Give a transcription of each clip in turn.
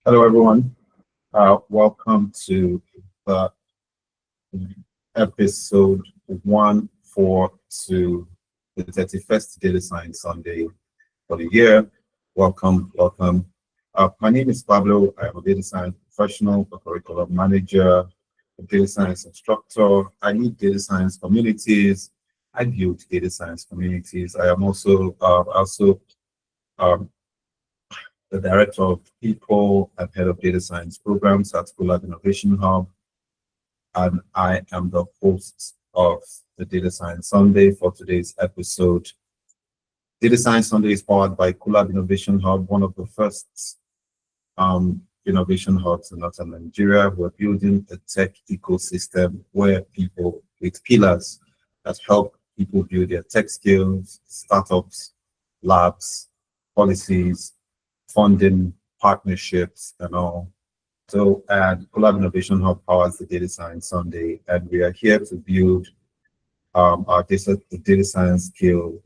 Hello, everyone. Welcome to the episode 142, the 31st Data Science Sunday for the year. Welcome. My name is Pablo. I am a data science professional, a curriculum manager, a data science instructor. I lead data science communities. I build data science communities. I am also um, the Director of People and Head of Data Science Programs at Collab Innovation Hub. And I am the host of the Data Science Sunday for today's episode. Data Science Sunday is powered by Collab Innovation Hub, one of the first innovation hubs in Northern Nigeria. We're building a tech ecosystem where people with pillars that help people build their tech skills, startups, labs, policies, funding, partnerships, and all. So, and Collab Innovation Hub powers the Data Science Sunday, and we are here to build our data science skill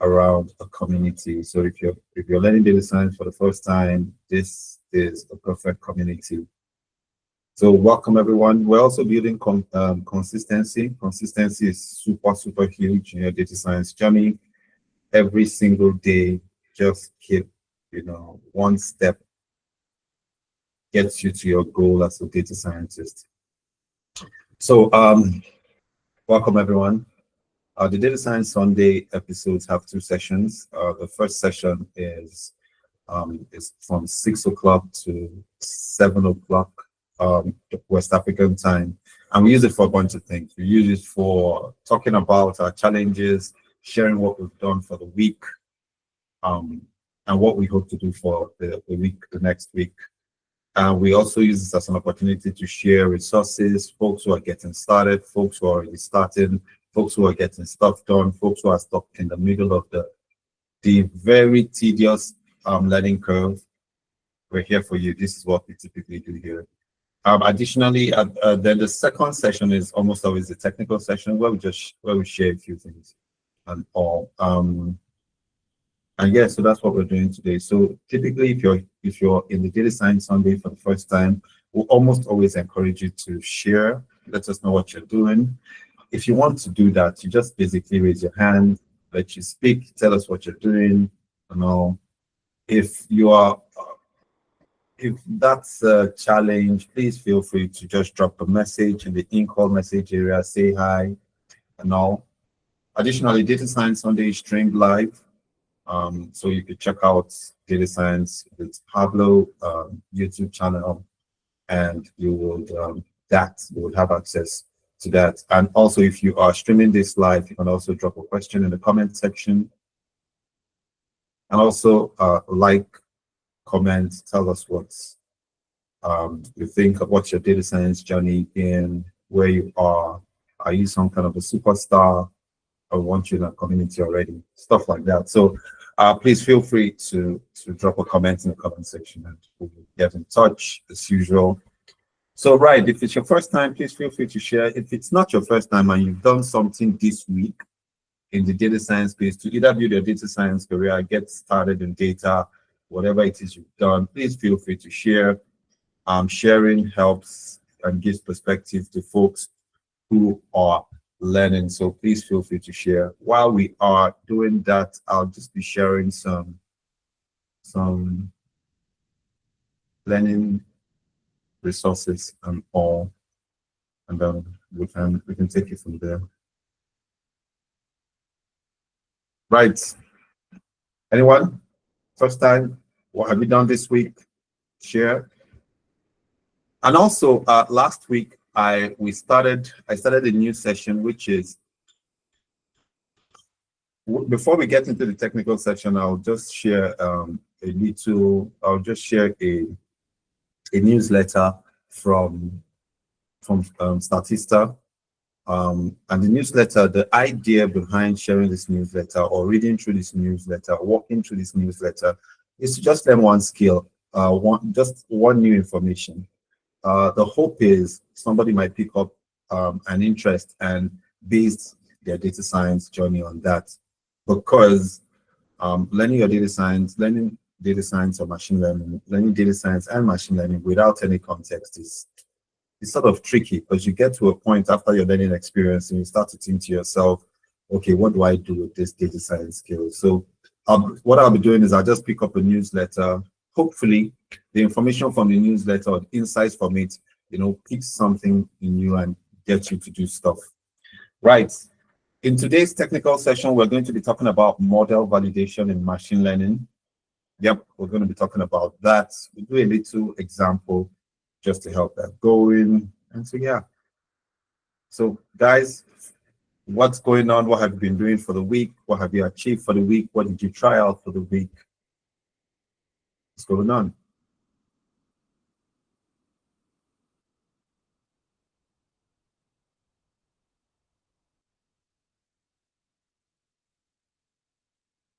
around a community. So, if you're learning data science for the first time, this is a perfect community. So, welcome everyone. We're also building consistency. Consistency is super huge in your data science journey. Every single day, just keep one step gets you to your goal as a data scientist. So welcome everyone. The Data Science Sunday episodes have two sessions. The first session is from 6 o'clock to 7 o'clock West African time. And we use it for a bunch of things. We use it for talking about our challenges, sharing what we've done for the week, and what we hope to do for the next week. And we also use this as an opportunity to share resources, folks who are getting started, folks who are already starting, folks who are getting stuff done, folks who are stuck in the middle of the very tedious learning curve. We're here for you. This is what we typically do here. Additionally, then the second session is almost always the technical session where we share a few things and all. And yeah, so that's what we're doing today. So typically, if you're in the Data Science Sunday for the first time, we'll almost always encourage you to share. Let us know what you're doing. If you want to do that, you just basically raise your hand, let you speak, tell us what you're doing, and all. If that's a challenge, please feel free to just drop a message in the in-call message area, say hi, and all. Additionally, Data Science Sunday is streamed live. So you could check out Data Science with Pablo YouTube channel, and you would have access to that. And also, if you are streaming this live, you can also drop a question in the comment section. And also, like, comment, tell us what you think of what's your data science journey in, where you are. Are you some kind of a superstar? I want you in that community already, stuff like that. So please feel free to drop a comment in the comment section and we'll get in touch as usual. So right, if it's your first time, please feel free to share. If it's not your first time and you've done something this week in the data science space to either build your data science career, get started in data, whatever it is you've done, please feel free to share. Sharing helps and gives perspective to folks who are learning, so please feel free to share. While we are doing that, I'll just be sharing some learning resources and all, and then we can take it from there. Right, anyone first time, what have you done this week? Share. And also last week I started a new session, which is, before we get into the technical section, I'll just share a newsletter from Statista. And the newsletter, the idea behind sharing this newsletter or reading through this newsletter, walking through this newsletter, is to just learn one skill, just one new information. The hope is somebody might pick up an interest and base their data science journey on that, because learning your data science, learning data science or machine learning, learning data science and machine learning without any context is it's sort of tricky, because you get to a point after your learning experience and you start to think to yourself, okay, what do I do with this data science skill? So what I'll be doing is I'll just pick up a newsletter. Hopefully the information from the newsletter or the insights from it, picks something in you and gets you to do stuff. Right. In today's technical session, we're going to be talking about model validation in machine learning. Yep, we're going to be talking about that. We'll do a little example just to help that going. And so, yeah. So, guys, what's going on? What have you been doing for the week? What have you achieved for the week? What did you try out for the week? What's going on?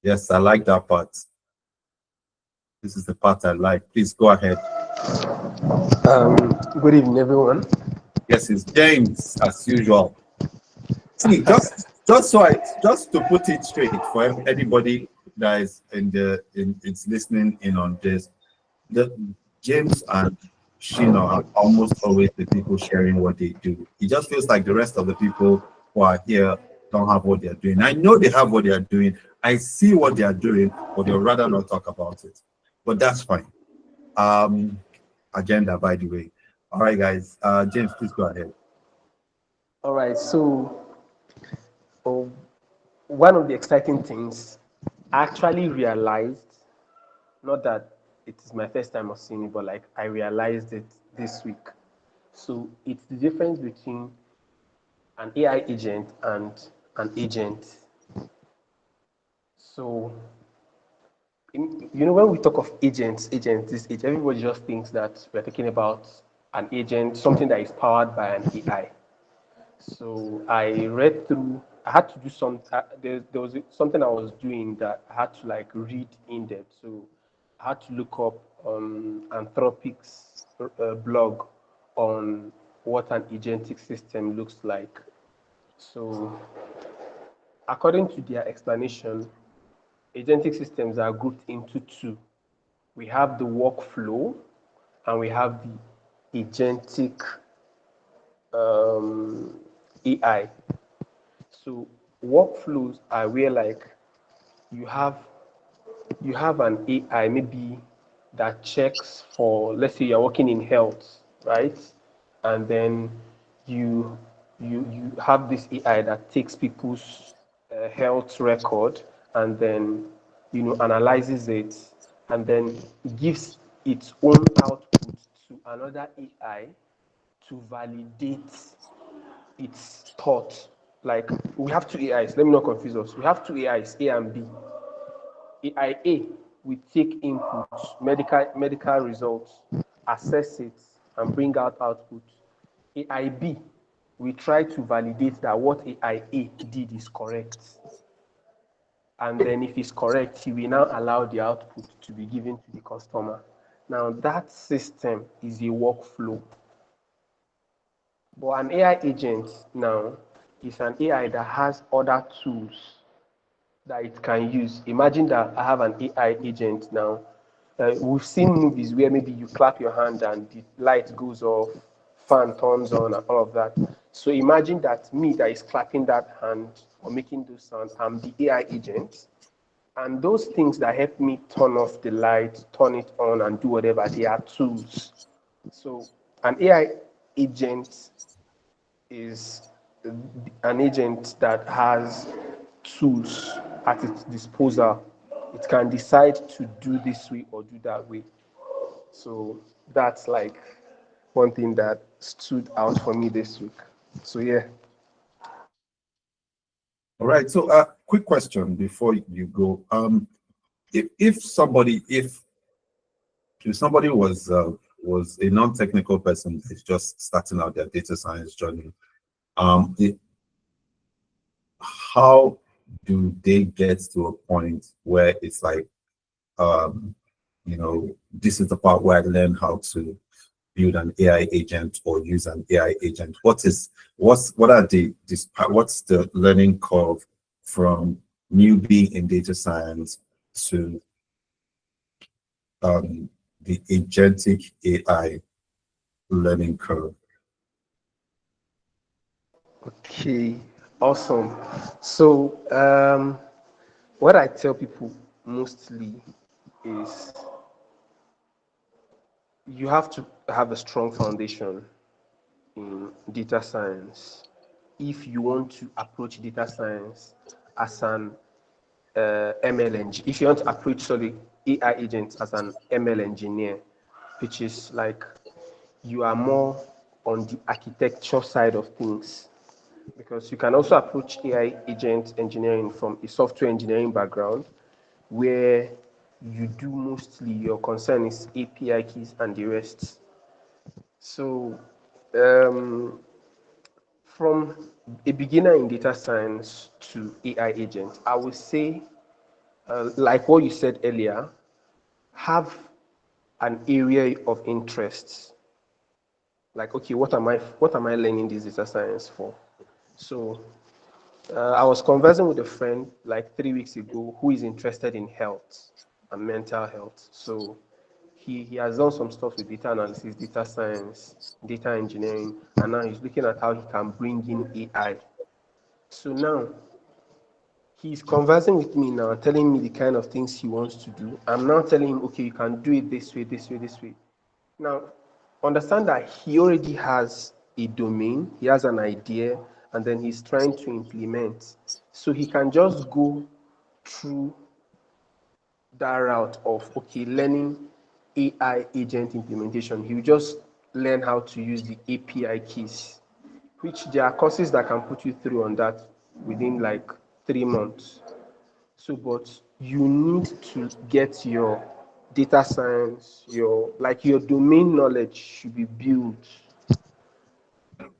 Yes, I like that part. This is the part I like. Please go ahead. Good evening, everyone. Yes, it's James, as usual. See, just to put it straight for anybody that is it's listening in on this, James and Shino are almost always the people sharing what they do. It just feels like the rest of the people who are here don't have what they're doing. I know they have what they are doing. I see what they are doing, but they'll rather not talk about it. But that's fine. Agenda, by the way. All right, guys. James, please go ahead. All right, so one of the exciting things I actually realized, not that it is my first time of seeing it, but like I realized it this week. So it's the difference between an AI agent and an agent. So, when we talk of agents, everybody just thinks that we're talking about an agent, something that is powered by an AI. So I read through. I had to do some. There was something I was doing that I had to like read in depth. So I had to look up Anthropic's blog on what an agentic system looks like. So according to their explanation, agentic systems are grouped into two. We have the workflow and we have the agentic AI. So workflows are where like you have an AI maybe that checks for, let's say you're working in health, right? And then you have this AI that takes people's health record and then analyzes it and then gives its own output to another AI to validate its thought. Like we have two AIs, let me not confuse us. We have two AIs, A and B. AI A will take inputs, medical results, assess it, and bring out output. AI B will try to validate that what AI A did is correct. And then if it's correct, he will now allow the output to be given to the customer. Now that system is a workflow. But an AI agent now is an AI that has other tools that it can use. Imagine that I have an AI agent now. We've seen movies where maybe you clap your hand and the light goes off, fan turns on, and all of that. So imagine that me that is clapping that hand or making those sounds, I'm the AI agent. And those things that help me turn off the light, turn it on, and do whatever, they are tools. So an AI agent is an agent that has tools at its disposal. It can decide to do this way or do that way. So that's like one thing that stood out for me this week. So yeah. All right. So, quick question before you go. If somebody was a non-technical person is just starting out their data science journey, how do they get to a point where it's like, this is the part where I learn how to build an AI agent or use an AI agent? What's the learning curve from newbie in data science to the agentic AI learning curve? Okay, awesome. So, what I tell people mostly is you have to have a strong foundation in data science if you want to approach data science as an ML engineer. If you want to approach, sorry, AI agents as an ML engineer, which is like you are more on the architecture side of things, because you can also approach AI agent engineering from a software engineering background where you do mostly your concern is API keys and the rest. So, um, from a beginner in data science to AI agent, I would say, like what you said earlier, have an area of interest. Like, okay, what am I learning this data science for? So, I was conversing with a friend like 3 weeks ago who is interested in health and mental health. So he has done some stuff with data analysis, data science, data engineering, and now he's looking at how he can bring in AI. So now he's conversing with me now, telling me the kind of things he wants to do. I'm now telling him, okay, you can do it this way, this way, this way. Now, understand that he already has a domain, he has an idea, and then he's trying to implement. So he can just go through that route of, okay, learning AI agent implementation. He will just learn how to use the API keys, which there are courses that can put you through on that within like 3 months. So, but you need to get your data science, your domain knowledge should be built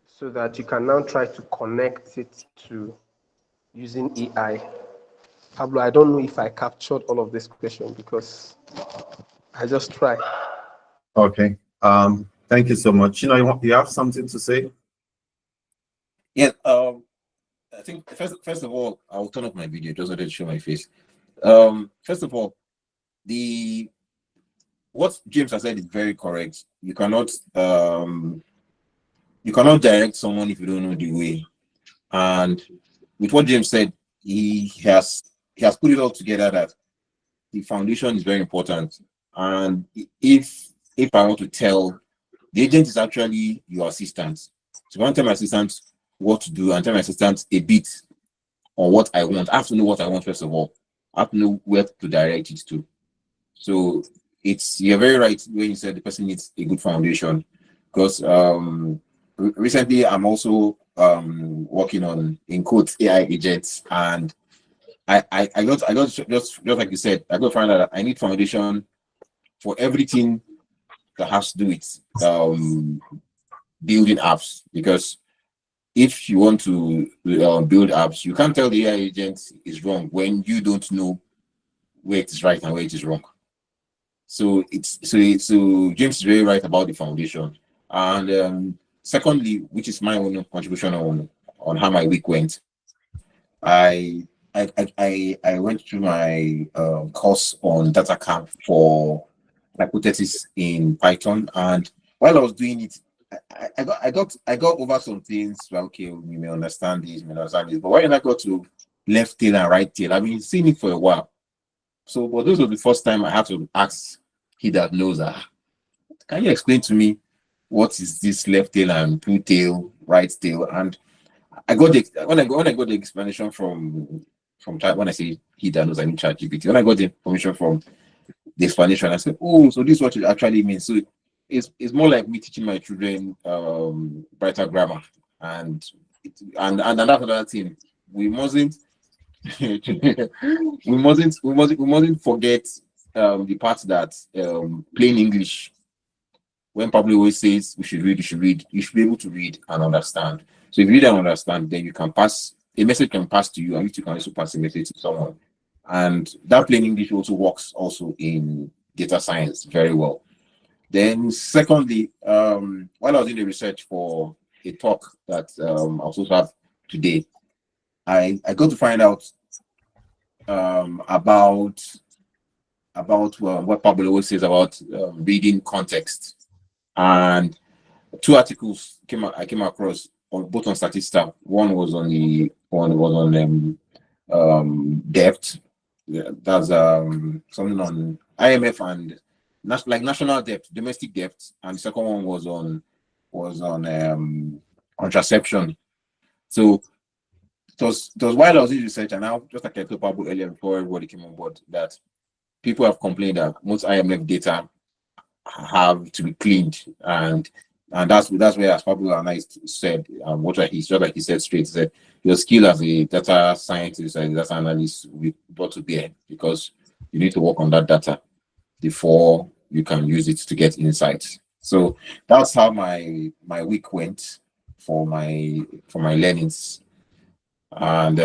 so that you can now try to connect it to using AI. Pablo, I don't know if I captured all of this question because I just try. Okay. Thank you so much. You have something to say? Yeah. I think first of all, I'll turn off my video just so that to show my face. First of all, the what James has said is very correct. You cannot direct someone if you don't know the way. And with what James said, he has put it all together that the foundation is very important. And if I want to tell, the agent is actually your assistant. So if I want to tell my assistant what to do and tell my assistant a bit on what I want, I have to know what I want first of all. I have to know where to direct it to. So you're very right when you said the person needs a good foundation. Because recently I'm also working on in quotes AI agents, and I got just like you said, I got to find out that I need foundation for everything that has to do with building apps. Because if you want to build apps, you can't tell the AI agent is wrong when you don't know where it is right and where it is wrong. So James is very right about the foundation. And secondly, which is my own contribution on how my week went, I went through my course on data camp for hypothesis in Python, and while I was doing it, I got over some things. Well, okay, you may understand this, you may understand this, but when I got to left tail and right tail, I've been seeing it for a while. So, but this was the first time I had to ask he that knows that. Can you explain to me what is this left tail and blue tail, right tail? And I got when I got the explanation from when I say he that knows, I mean ChatGPT. When I got the information from the explanation, I said, oh, so this is what it actually means. So it's more like me teaching my children brighter grammar, and another thing. We mustn't we mustn't forget the part that plain English, when Pablo always says you should be able to read and understand. So if you read and understand, then you can pass a message can pass to you, and you can also pass a message to someone. And that plain English also works also in data science very well. Then secondly, while I was doing the research for a talk that I was supposed to have today, I got to find out about about what Pablo always says about reading context. And two articles I came across on both on Statista. One was on debt. Yeah, that's something on IMF and national debt, domestic debt, and the second one was on contraception. So it was while I was doing research, and now just like I told Pablo earlier before everybody came on board, that people have complained that most IMF data have to be cleaned, and that's where, as Pablo and I said, he said straight, said your skill as a data scientist and data analyst will be brought to bear, because you need to work on that data before you can use it to get insights. So that's how my week went for my learnings. And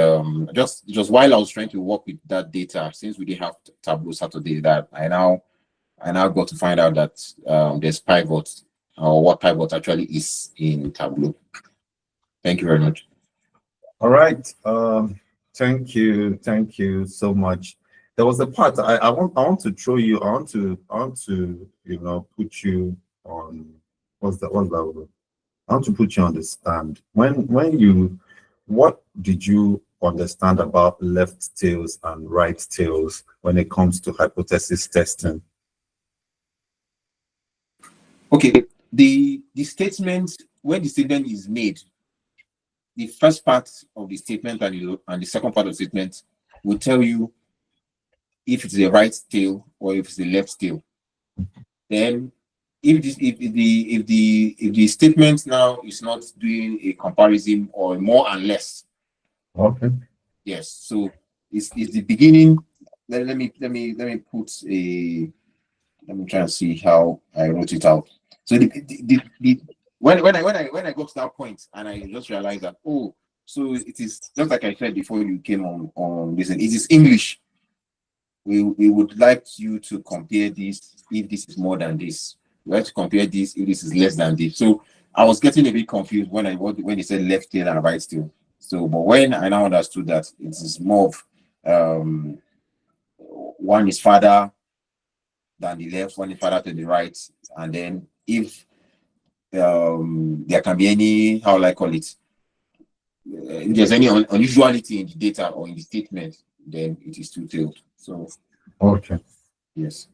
just while I was trying to work with that data, since we didn't have Tableau Saturday, that I now got to find out that there's pivot, or what pivot actually is in Tableau. Thank you very much. All right. Thank you so much. There was a part I want to throw you. I want to put you on. What's that word? I want to put you on the stand. What did you understand about left tails and right tails when it comes to hypothesis testing? Okay, the statement, when the statement is made, the first part of the statement and the second part of the statement will tell you if it's a right tail or if it's a left tail. Then if the statement now is not doing a comparison or more and less. Okay. Yes. So it's the beginning. Let me put a. Let me try and see how I wrote it out. So when I got to that point, and I just realized that, oh, so it is just like I said before you came on this. It is English. We would like you to compare this if this is more than this. We have to compare this if this is less than this. So I was getting a bit confused when he said left tail and right tail. So, but when I now understood that it is more of one is farther than the left, one is farther to the right, and then if there can be any, how will I call it, if there's any unusuality in the data or in the statement, then it is two-tailed. So okay, yes,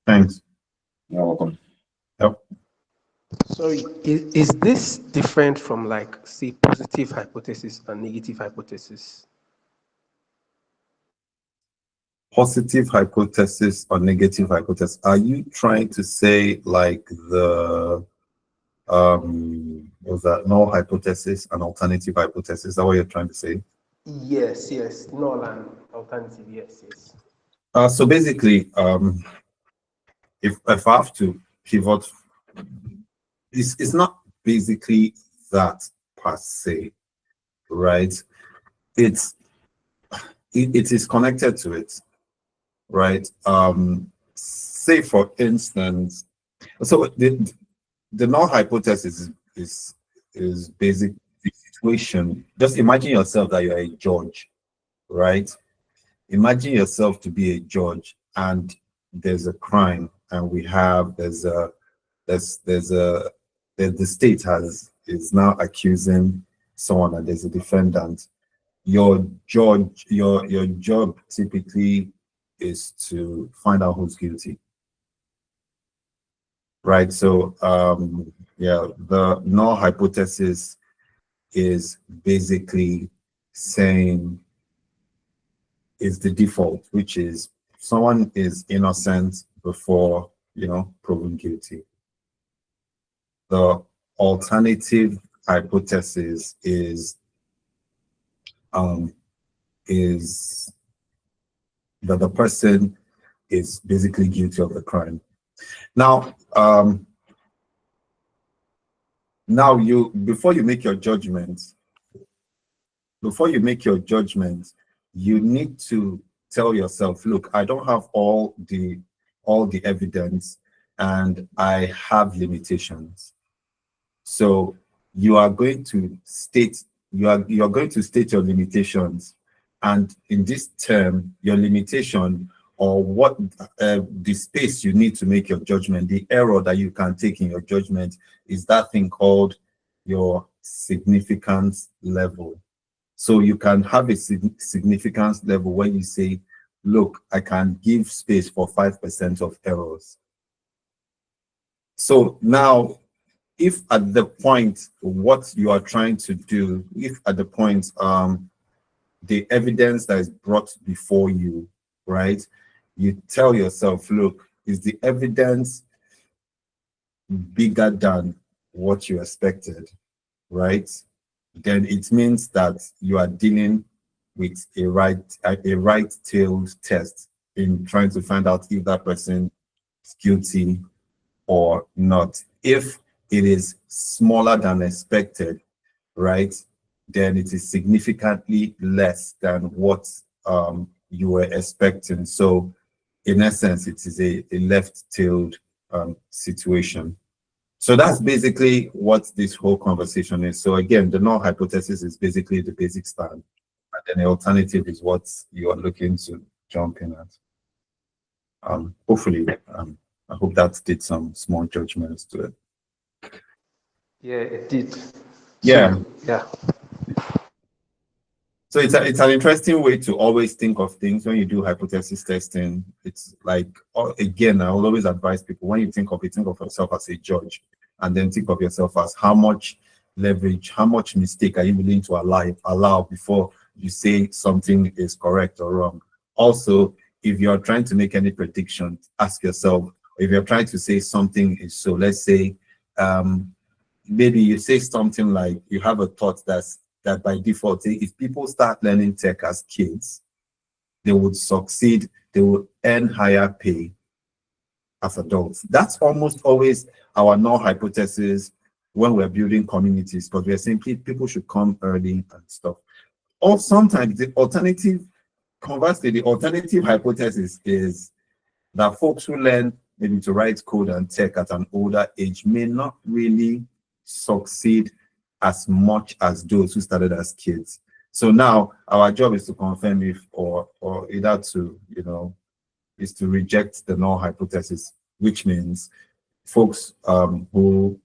thanks. You're welcome. Yep. So is this different from, like, say, positive hypothesis and negative hypothesis? Positive hypothesis or negative hypothesis? Are you trying to say like the was that null hypothesis and alternative hypothesis? Is that what you're trying to say? Yes, null and alternative. Yes. So basically, if I have to pivot, it's not basically that per se, right? It is connected to it, right? Say for instance, so the null hypothesis is basic situation. Just imagine yourself that you're a judge, right? Imagine yourself to be a judge, and there's a crime, and the state is now accusing someone, and there's a defendant. Your job typically is to find out who's guilty, right? So the null hypothesis is basically saying is the default, which is someone is innocent before proven guilty. The alternative hypothesis is that the person is basically guilty of the crime. Now, before you make your judgment, you need to tell yourself, look, I don't have all the evidence, and I have limitations. So you are going to state your limitations, and in this term, your limitation or what the space you need to make your judgment, the error that you can take in your judgment is that thing called your significance level. So you can have a significance level where you say, look, I can give space for 5% of errors. So now, if at the point what you are trying to do, if at the point the evidence that is brought before you, right, you tell yourself, look, is the evidence bigger than what you expected, right? Then it means that you are dealing with a right-tailed test in trying to find out if that person is guilty or not. If it is smaller than expected, right, then it is significantly less than what you were expecting. So in essence, it is a left-tailed situation. So that's basically what this whole conversation is. So again, the null hypothesis is basically the basic stand, and then the alternative is what you are looking to jump in at. Hopefully, I hope that did some small judgments to it. Yeah, it did. Yeah. Yeah. So it's an interesting way to always think of things when you do hypothesis testing. It's like, again, I will always advise people, when you think of yourself as a judge, and then think of yourself as how much leverage, how much mistake are you willing to allow before you say something is correct or wrong. Also, if you're trying to make any prediction, ask yourself, if you're trying to say something is so, let's say, maybe you say something like you have a thought that by default, if people start learning tech as kids, they would succeed, they would earn higher pay as adults. That's almost always our null hypothesis when we're building communities, because we're saying people should come early and stuff. Or sometimes the alternative, conversely, the alternative hypothesis is that folks who learn maybe to write code and tech at an older age may not really succeed as much as those who started as kids. So now our job is to confirm if or either to, is to reject the null hypothesis, which means folks who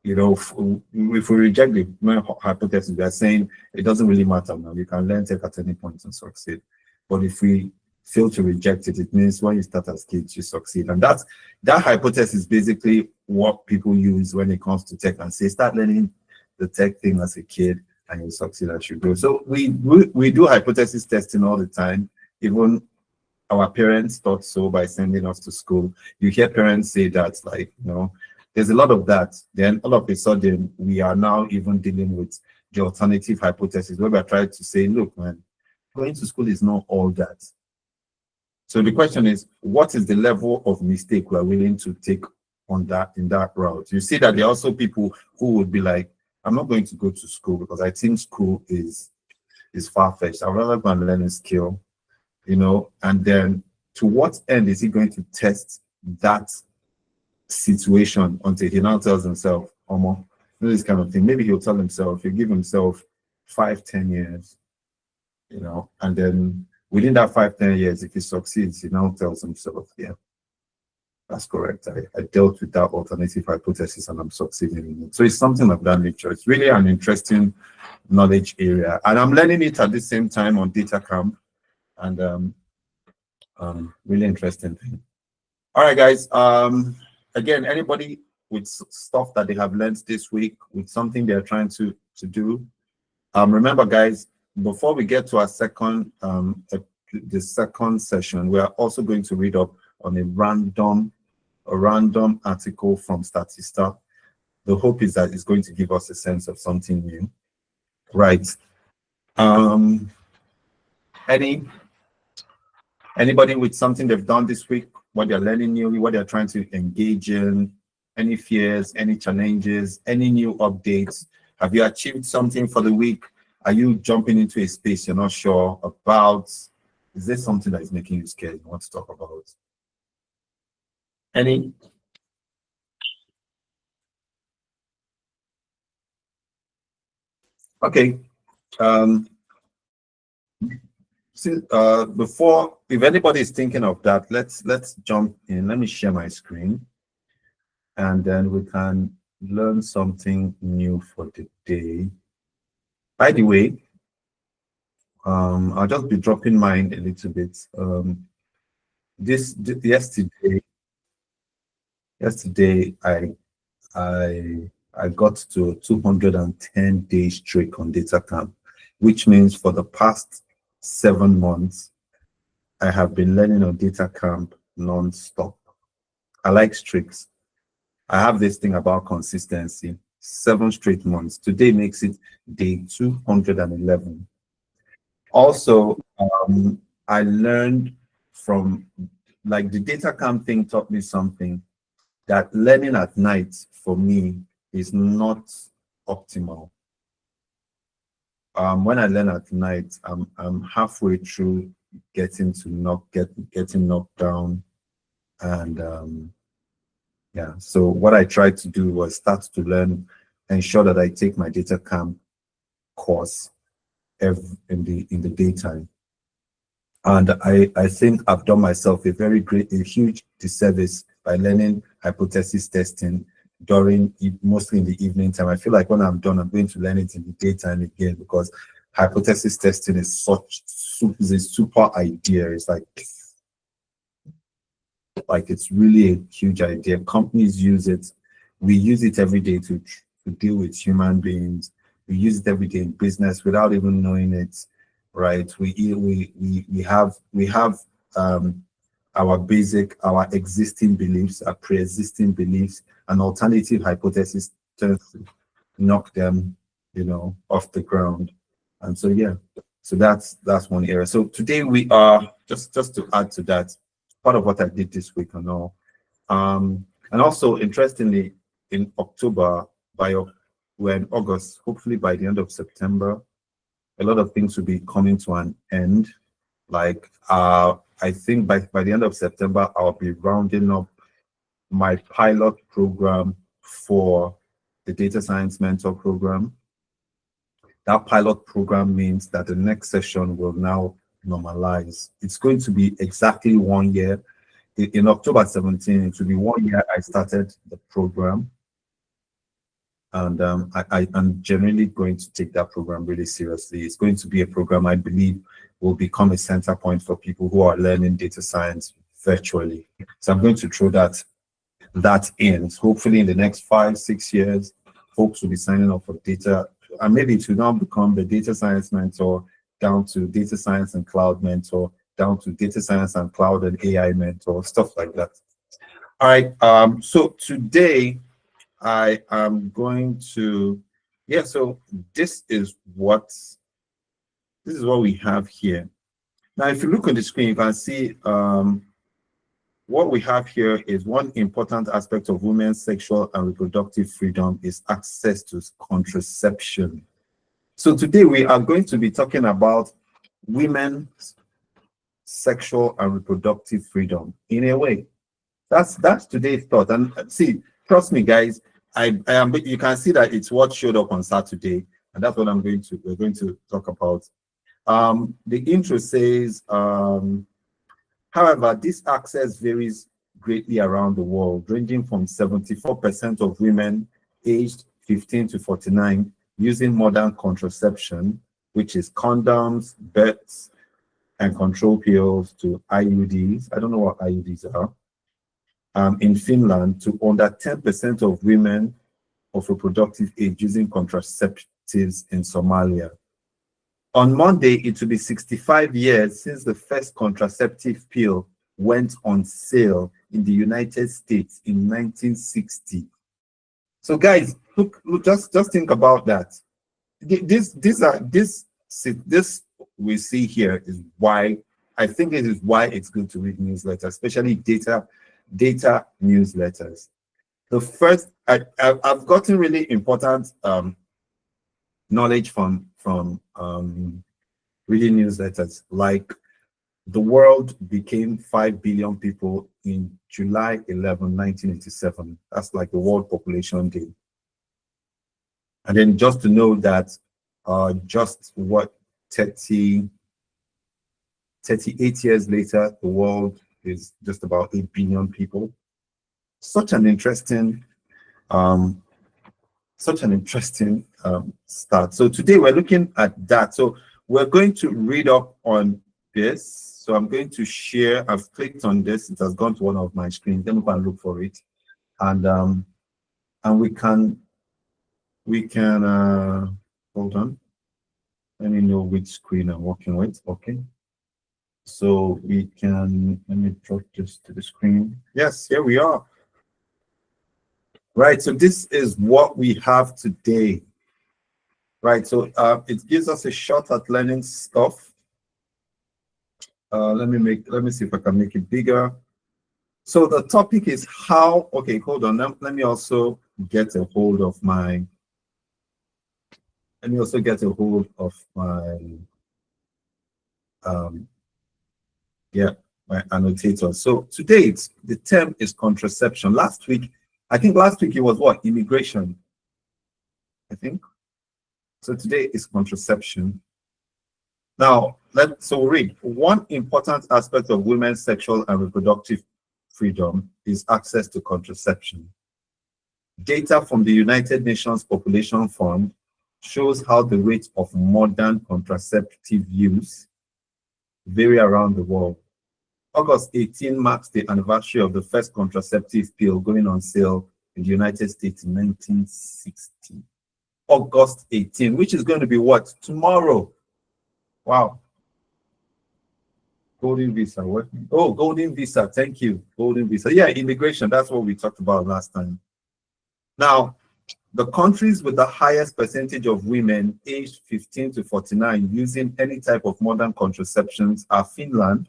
if we reject the null hypothesis, we are saying it doesn't really matter now. You can learn tech at any point and succeed. But if we fail to reject it, it means when you start as kids, you succeed. And that hypothesis is basically what people use when it comes to tech and say, start learning the tech thing as a kid and you succeed as you grow. So we do hypothesis testing all the time. Even our parents thought so by sending us to school. You hear parents say that, like, there's a lot of that. Then all of a sudden, we are now even dealing with the alternative hypothesis where we're trying to say, look, man, going to school is not all that. So the question is, what is the level of mistake we're willing to take in that route? You see that there are also people who would be like, I'm not going to go to school because I think school is far-fetched. I'd rather go and learn a skill, and then to what end is he going to test that situation until he now tells himself, this kind of thing. Maybe he'll tell himself, he'll give himself 5-10 years, and then within that 5-10 years, if he succeeds, he now tells himself, yeah, that's correct. I dealt with that alternative hypothesis and I'm succeeding in it. So it's something of that nature. It's really an interesting knowledge area. And I'm learning it at the same time on DataCamp, and really interesting thing. All right, guys. Again, anybody with stuff that they have learned this week, with something they're trying to do, remember, guys, before we get to our the second session, we are also going to read up on a random article from Statista. The hope is that it's going to give us a sense of something new, right? Anybody with something they've done this week, what they're learning newly, what they're trying to engage in, any fears, any challenges, any new updates? Have you achieved something for the week? Are you jumping into a space you're not sure about? Is this something that is making you scared you want to talk about? Any? Okay. before, if anybody is thinking of that, let's jump in. Let me share my screen, and then we can learn something new for the day. By the way, I'll just be dropping mine a little bit. Yesterday I got to 210 days streak on DataCamp, which means for the past 7 months I have been learning on DataCamp non-stop. I like streaks. I have this thing about consistency. 7 straight months. Today makes it day 211. Also, I learned from, like, the DataCamp thing taught me something, that learning at night for me is not optimal. When I learn at night, I'm halfway through getting knocked down, and yeah. So what I tried to do was start to ensure that I take my DataCamp course in the daytime. And I think I've done myself a huge disservice by learning hypothesis testing mostly in the evening time. I feel like when I'm done, I'm going to learn it in the daytime again, because hypothesis testing is a super idea. It's like it's really a huge idea. Companies use it. We use it every day to deal with human beings. We use it every day in business without even knowing it, right? We have our existing beliefs, our pre-existing beliefs, and alternative hypothesis to knock them, off the ground. And so yeah, so that's one area. So today we are just to add to that, part of what I did this week and all. And also, interestingly, in October, we're in August, hopefully by the end of September, a lot of things will be coming to an end. Like, I think by the end of September, I'll be rounding up my pilot program for the Data Science Mentor program. That pilot program means that the next session will now normalize. It's going to be exactly 1 year. In October 17, it will be 1 year I started the program. And I'm generally going to take that program really seriously. It's going to be a program I believe will become a center point for people who are learning data science virtually. So I'm going to throw that in. Hopefully in the next 5-6 years, folks will be signing up for data, and maybe it will now become the Data Science Mentor, down to Data Science and Cloud Mentor, down to Data Science and Cloud and AI Mentor, stuff like that. All right, so today I am going to, so this is what we have here. Now, if you look on the screen, you can see what we have here is one important aspect of women's sexual and reproductive freedom is access to contraception. So today we are going to be talking about women's sexual and reproductive freedom in a way. That's today's thought. And see, trust me, guys, I am. You can see that it's what showed up on Saturday, and that's what we're going to talk about. The intro says, however, this access varies greatly around the world, ranging from 74% of women aged 15 to 49 using modern contraception, which is condoms, births, and control pills, to IUDs. I don't know what IUDs are. In Finland, to under 10% of women of reproductive age using contraceptives in Somalia. On Monday, it will be 65 years since the first contraceptive pill went on sale in the United States in 1960. So guys, look, just think about that. This we see here is why, I think it is why it's good to read newsletters, especially data newsletters. The first, I've gotten really important knowledge from reading newsletters. Like, the world became 5 billion people in July 11, 1987. That's like the World Population Day. And then just to know that just what 30 38 years later, the world is just about 8 billion people. Such an interesting start. So today we're looking at that. So we're going to read up on this. So I'm going to share. I've clicked on this. It has gone to one of my screens. Let me go and look for it, and we can hold on. Let me know which screen I'm working with. Okay. So we can, let me drop this to the screen. Yes, here we are. Right, so this is what we have today. Right, so it gives us a shot at learning stuff. Let me see if I can make it bigger. So the topic is how, okay, hold on. Let me also get a hold of my, my annotator. So today the term is contraception. Last week it was what? Immigration, I think. So today is contraception. Now, so read. One important aspect of women's sexual and reproductive freedom is access to contraception. Data from the United Nations Population Fund shows how the rate of modern contraceptive use vary around the world. August 18 marks the anniversary of the first contraceptive pill going on sale in the United States in 1960. August 18, which is going to be what? Tomorrow. Wow. Golden Visa. What? Oh, Golden Visa. Thank you. Golden Visa. Yeah, immigration. That's what we talked about last time. Now, the countries with the highest percentage of women aged 15 to 49 using any type of modern contraceptions are Finland,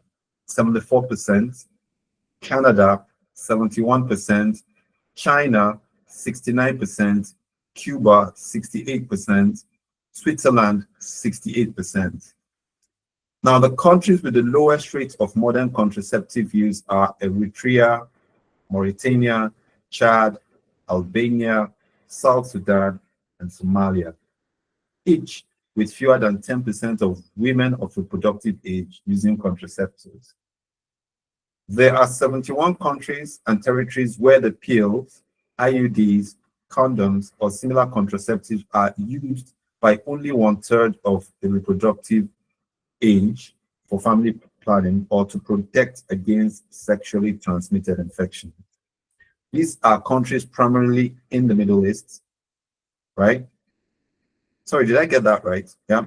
74%, Canada, 71%, China, 69%, Cuba, 68%, Switzerland, 68%. Now, the countries with the lowest rates of modern contraceptive use are Eritrea, Mauritania, Chad, Albania, South Sudan, and Somalia, each with fewer than 10% of women of reproductive age using contraceptives. There are 71 countries and territories where the pills, IUDs, condoms, or similar contraceptives are used by only 1/3 of the reproductive age for family planning or to protect against sexually transmitted infection. These are countries primarily in the Middle East, right? Sorry, did I get that right? Yeah.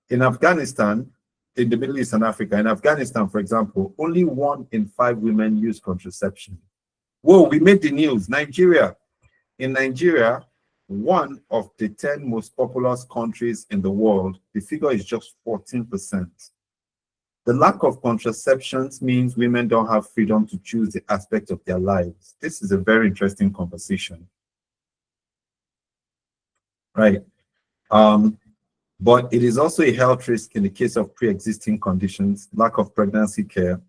In Afghanistan, in the Middle East and Africa, in Afghanistan, for example, only 1 in 5 women use contraception. Whoa, we made the news. Nigeria. In Nigeria, 1 of the 10 most populous countries in the world, the figure is just 14%. The lack of contraceptions means women don't have freedom to choose the aspect of their lives. This is a very interesting conversation. Right. But it is also a health risk in the case of pre-existing conditions, lack of pregnancy care,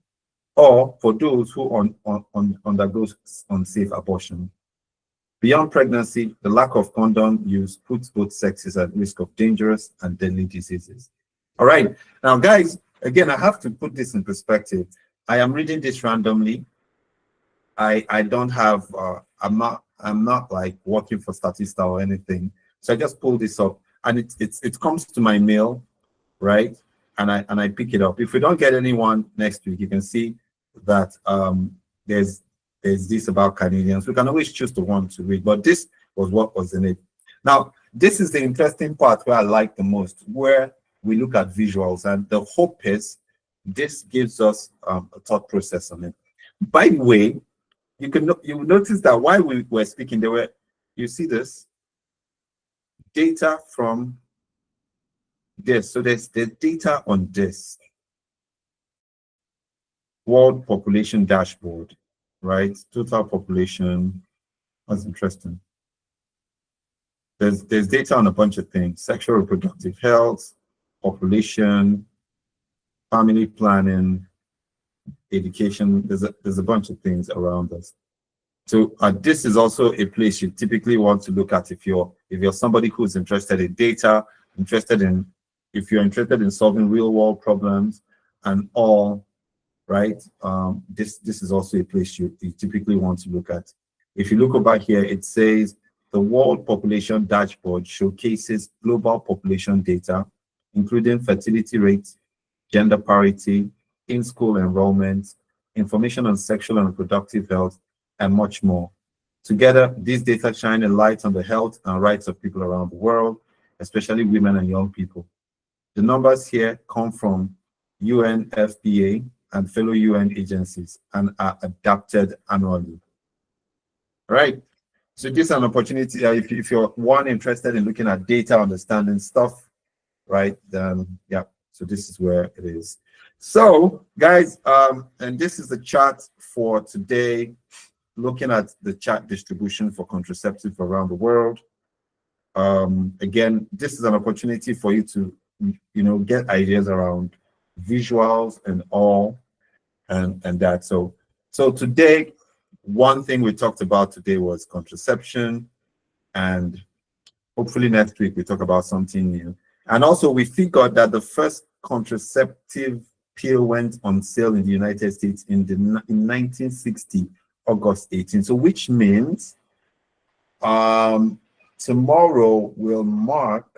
or for those who undergo unsafe abortion. Beyond pregnancy, the lack of condom use puts both sexes at risk of dangerous and deadly diseases. All right. Now, guys, again, I have to put this in perspective. I am reading this randomly. I don't have, I'm not like working for Statista or anything. So I just pull this up and it comes to my mail, right? And I pick it up. If we don't get anyone next week, you can see that there's this about Canadians. We can always choose the one to read, but this was what was in it. Now, this is the interesting part where I like the most, where we look at visuals, and the hope is this gives us a thought process on it. By the way, you will notice that while we were speaking, you see this data from this. So there's the data on this World Population Dashboard, right? Total population. That's interesting. There's data on a bunch of things: sexual reproductive health, population, family planning, education. There's a bunch of things around us. So this is also a place you typically want to look at if you're somebody who's interested in data, if you're interested in solving real world problems, and all, right? This is also a place you typically want to look at. If you look over here, it says the World Population Dashboard showcases global population data, including fertility rates, gender parity, in-school enrollment, information on sexual and reproductive health, and much more. Together, these data shine a light on the health and rights of people around the world, especially women and young people. The numbers here come from UNFPA and fellow UN agencies and are adapted annually. All right. So this is an opportunity. If you're one interested in looking at data, understanding stuff, right? Then yeah. So this is where it is. So guys, and this is the chart for today, looking at the chart distribution for contraceptive around the world. Again, this is an opportunity for you to, get ideas around visuals and all, and that. So today, one thing we talked about today was contraception, and hopefully next week we talk about something new. And also we figured that the first contraceptive pill went on sale in the United States in 1960, August 18. So which means tomorrow will mark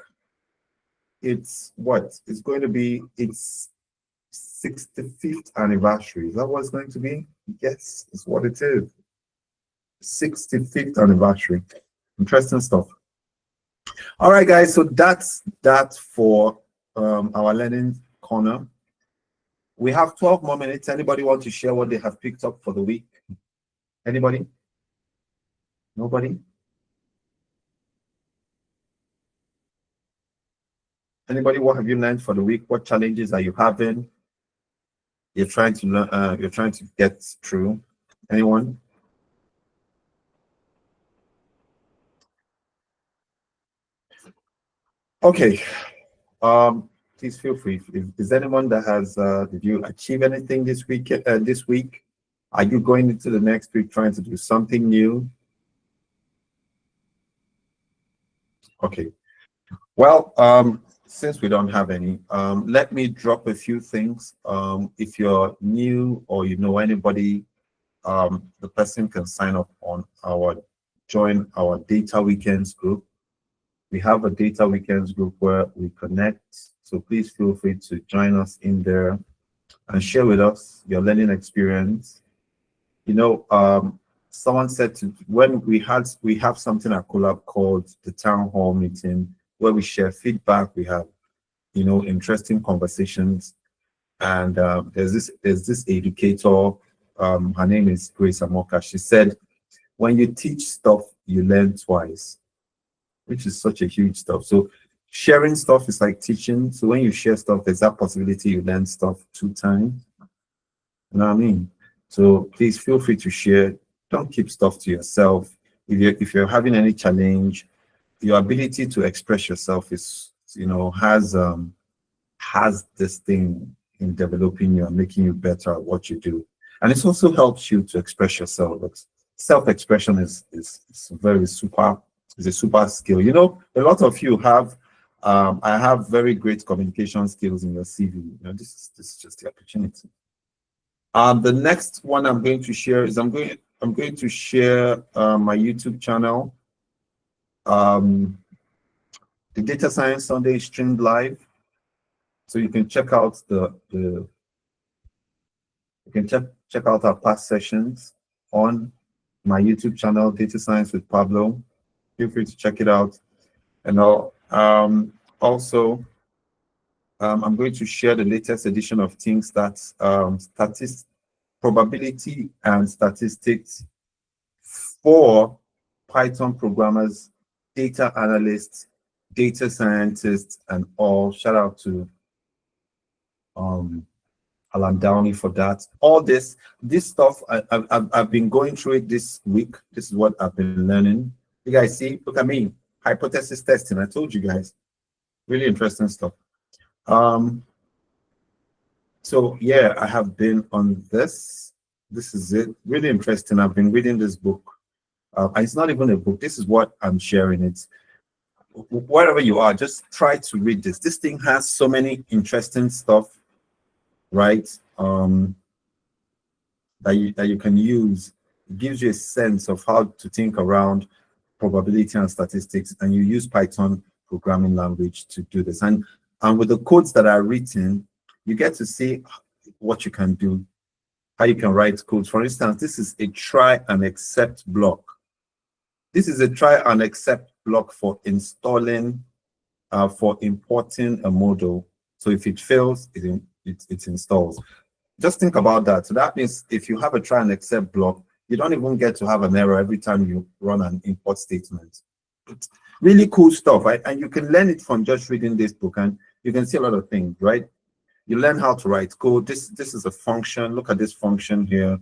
its going to be its 65th anniversary. Is that what it's going to be? Yes, it's what it is. 65th anniversary. Interesting stuff. All right, guys. So that's that for our learning corner. We have 12 more minutes. Anybody want to share what they have picked up for the week? Anybody? Nobody? Anybody, what have you learned for the week? What challenges are you having? You're trying to learn, you're trying to get through. Anyone? Okay. Please feel free. If is anyone that has did you achieve anything this week? This week? Are you going into the next week trying to do something new? Okay. Well, since we don't have any, let me drop a few things. If you're new or you know anybody, the person can sign up on join our Data Weekends group. We have a Data Weekends group where we connect. So please feel free to join us in there and share with us your learning experience. Someone said when we have something at Collab called the town hall meeting, where we share feedback, we have interesting conversations, and there's this educator, her name is Grace Amoka. She said, when you teach stuff, you learn twice, which is such a huge stuff. So sharing stuff is like teaching. So when you share stuff, there's that possibility you learn stuff 2 times. You know what I mean? So please feel free to share. Don't keep stuff to yourself. If you're having any challenge, your ability to express yourself is, has this thing in developing you and making you better at what you do. And it also helps you to express yourself. Self-expression is a super skill. A lot of you have, I have very great communication skills in your CV. This is just the opportunity. The next one I'm going to share is I'm going to share my YouTube channel. The Data Science Sunday is streamed live, so you can check out check out our past sessions on my YouTube channel, Data Science with Pablo. Feel free to check it out. And also, I'm going to share the latest edition of ThinkStats, probability and statistics for Python programmers, data analysts, data scientists, and all. Shout out to Alan Downey for that. All this stuff, I've been going through it this week. This is what I've been learning. You guys see, look at me, hypothesis testing. I told you guys, really interesting stuff. So yeah, I have been on this. This is it. Really interesting. I've been reading this book. It's not even a book. This is what I'm sharing. It's wherever you are, just try to read this. This thing has so many interesting stuff. right? That you can use. It gives you a sense of how to think around probability and statistics, and you use Python programming language to do this. And with the codes that are written, you get to see what you can do, how you can write codes. For instance, this is a try and accept block. This is a try and accept block for installing, for importing a model. So if it fails, it installs. Just think about that. So that means if you have a try and accept block, you don't even get to have an error every time you run an import statement. It's really cool stuff, right? And you can learn it from just reading this book, and you can see a lot of things, right? You learn how to write code. This is a function. Look at this function here.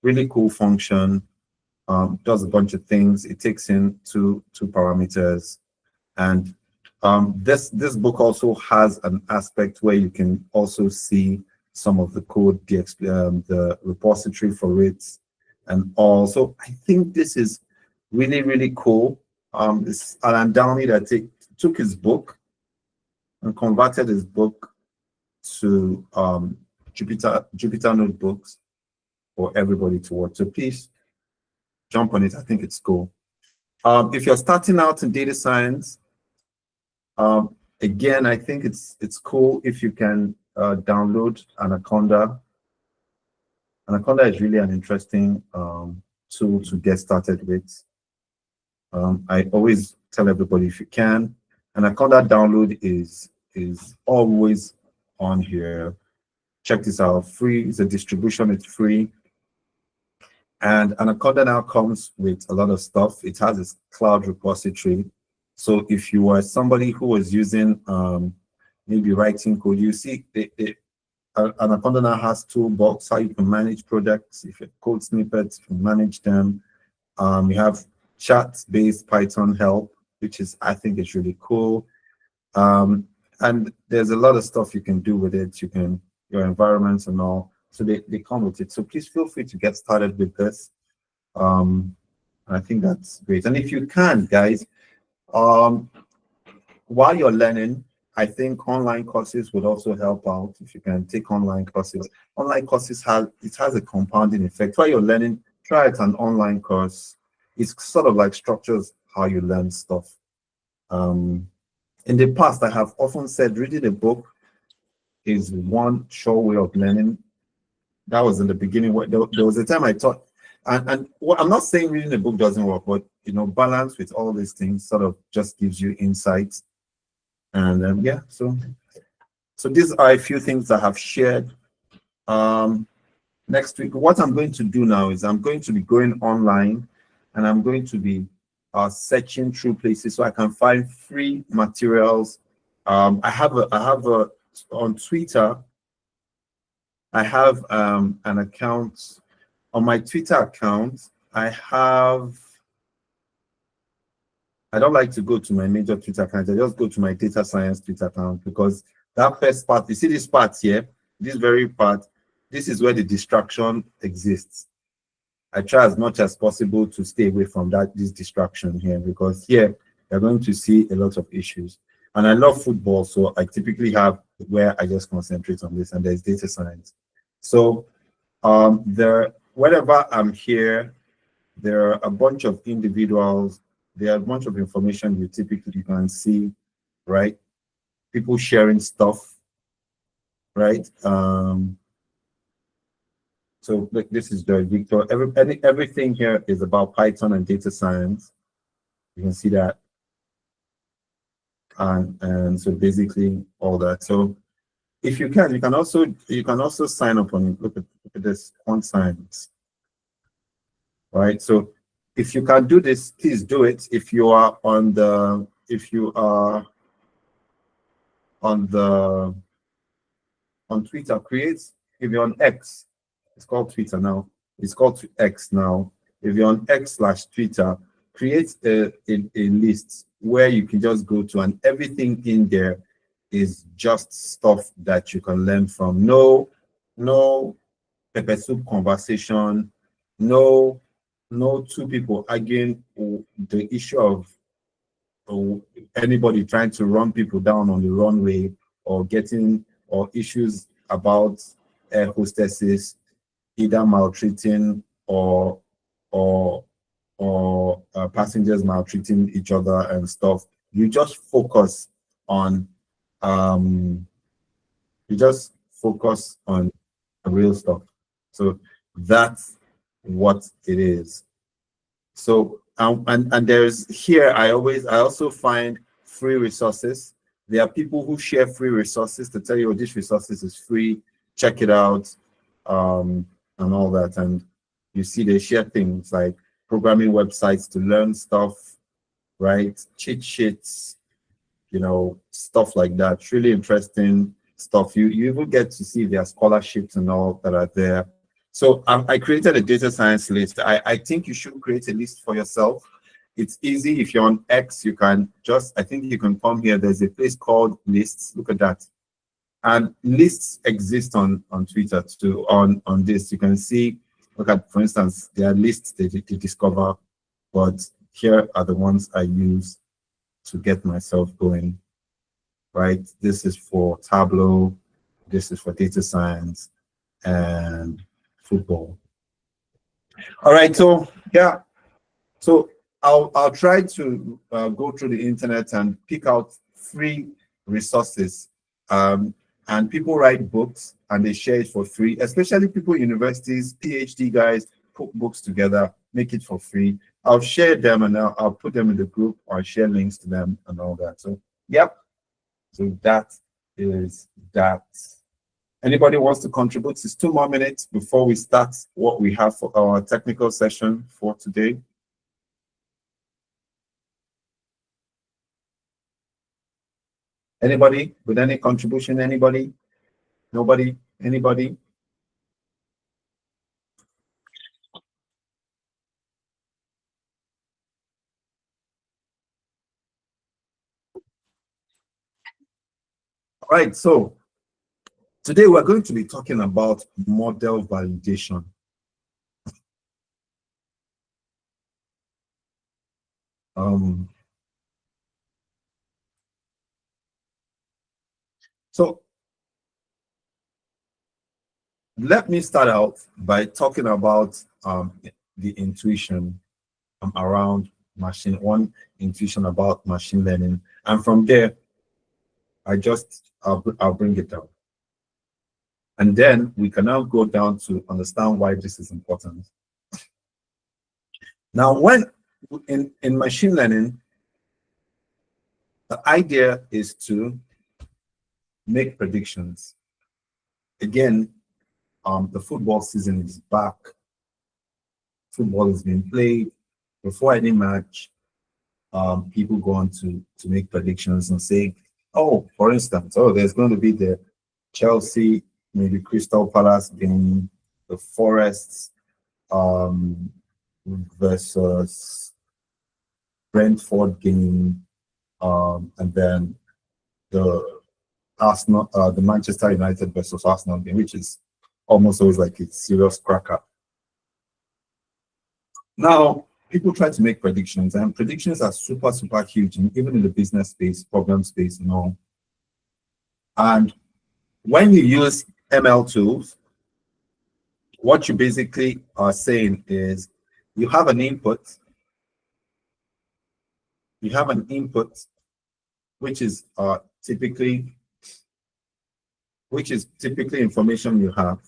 Really cool function. Does a bunch of things. It takes in two parameters. And this book also has an aspect where you can also see some of the code, the repository for it, and all. So I think this is really, really cool. It's Alan Downey that took his book and converted his book to Jupyter Notebooks for everybody to watch. So please jump on it. I think it's cool. If you're starting out in data science, again, I think it's cool if you can download Anaconda. Anaconda is really an interesting tool to get started with. I always tell everybody, if you can, Anaconda download is always on here. Check this out. Free. It's a distribution. It's free. And Anaconda now comes with a lot of stuff. It has its cloud repository. So if you are somebody who was using maybe writing code, you see Anaconda now has toolbox, how you can manage projects. If you have code snippets, you can manage them. You have chat-based Python help, which is, I think, is really cool. And there's a lot of stuff you can do with it. You can, your environments and all. So they come with it. So please feel free to get started with this. I think that's great. And if you can, guys, while you're learning, I think online courses would also help out. If you can take online courses has a compounding effect. While you're learning, try it an online course. It's sort of like structures how you learn stuff. In the past, I have often said reading a book is one sure way of learning. That was in the beginning. There was a time I thought, and what, I'm not saying reading a book doesn't work, but balance with all these things sort of just gives you insights. And yeah, so these are a few things I have shared. Next week, what I'm going to do now is I'm going to be going online, and I'm going to be searching through places so I can find free materials. I have on Twitter. I have an account. On my Twitter account, I don't like to go to my major Twitter account. I just go to my data science Twitter account, because that first part, you see this part here, this very part, this is where the distraction exists. I try as much as possible to stay away from this distraction here, because here you're going to see a lot of issues. And I love football, so I typically have where I just concentrate on this, and there's data science. So whenever I'm here, there are a bunch of individuals, there are a bunch of information you typically can see, right? People sharing stuff, right? So this is Joy Victor. Everything here is about Python and data science. You can see that. And so basically all that. So if you can, you can also sign up on, look at this, on Science. Right. So if you can do this, please do it. If you are on Twitter, if you're on X, it's called Twitter now. It's called X now. If you're on X/Twitter, create a list where you can just go to, and everything in there is just stuff that you can learn from. No pepper soup conversation. No two people arguing the issue of anybody trying to run people down on the runway, or issues about air hostesses either maltreating or passengers maltreating each other and stuff. You just focus on the real stuff. So that's what it is. So and there's here I also find free resources. There are people who share free resources to tell you, oh, this resources is free, check it out, and all that. And you see they share things like programming websites to learn stuff, right? Cheat sheets, stuff like that. It's really interesting stuff. You even get to see their scholarships and all that are there. So I created a data science list. I think you should create a list for yourself. It's easy. If you're on X, you can I think you can come here. There's a place called lists. Look at that. And lists exist on Twitter too. On this, you can see, look at, for instance, there are lists they discover, but here are the ones I use to get myself going, right? This is for Tableau. This is for data science and football. All right, so yeah, so I'll try to go through the internet and pick out free resources. And people write books and they share it for free, especially people in universities, PhD guys put books together, make it for free. I'll share them and I'll put them in the group or share links to them and all that. So, yep. So that is that. Anybody wants to contribute? It's 2 more minutes before we start what we have for our technical session for today. Anybody with any contribution? Anybody? Nobody? Anybody? All right, so today we're going to be talking about model validation. So let me start out by talking about the intuition around intuition about machine learning, and from there I'll bring it down, and then we can now go down to understand why this is important. Now, when in machine learning, the idea is to make predictions. Again, the football season is back. Football is being played. Before any match, people go on to make predictions and say, oh, for instance, there's going to be the Chelsea, maybe Crystal Palace game, the Forests versus Brentford game, and then the Arsenal, the Manchester United versus Arsenal game, which is almost always like a serious cracker. Now, people try to make predictions, and predictions are super, super huge, even in the business space, problem space, and all. And when you use ML tools, what you basically are saying is you have an input. You have an input, which is typically information you have.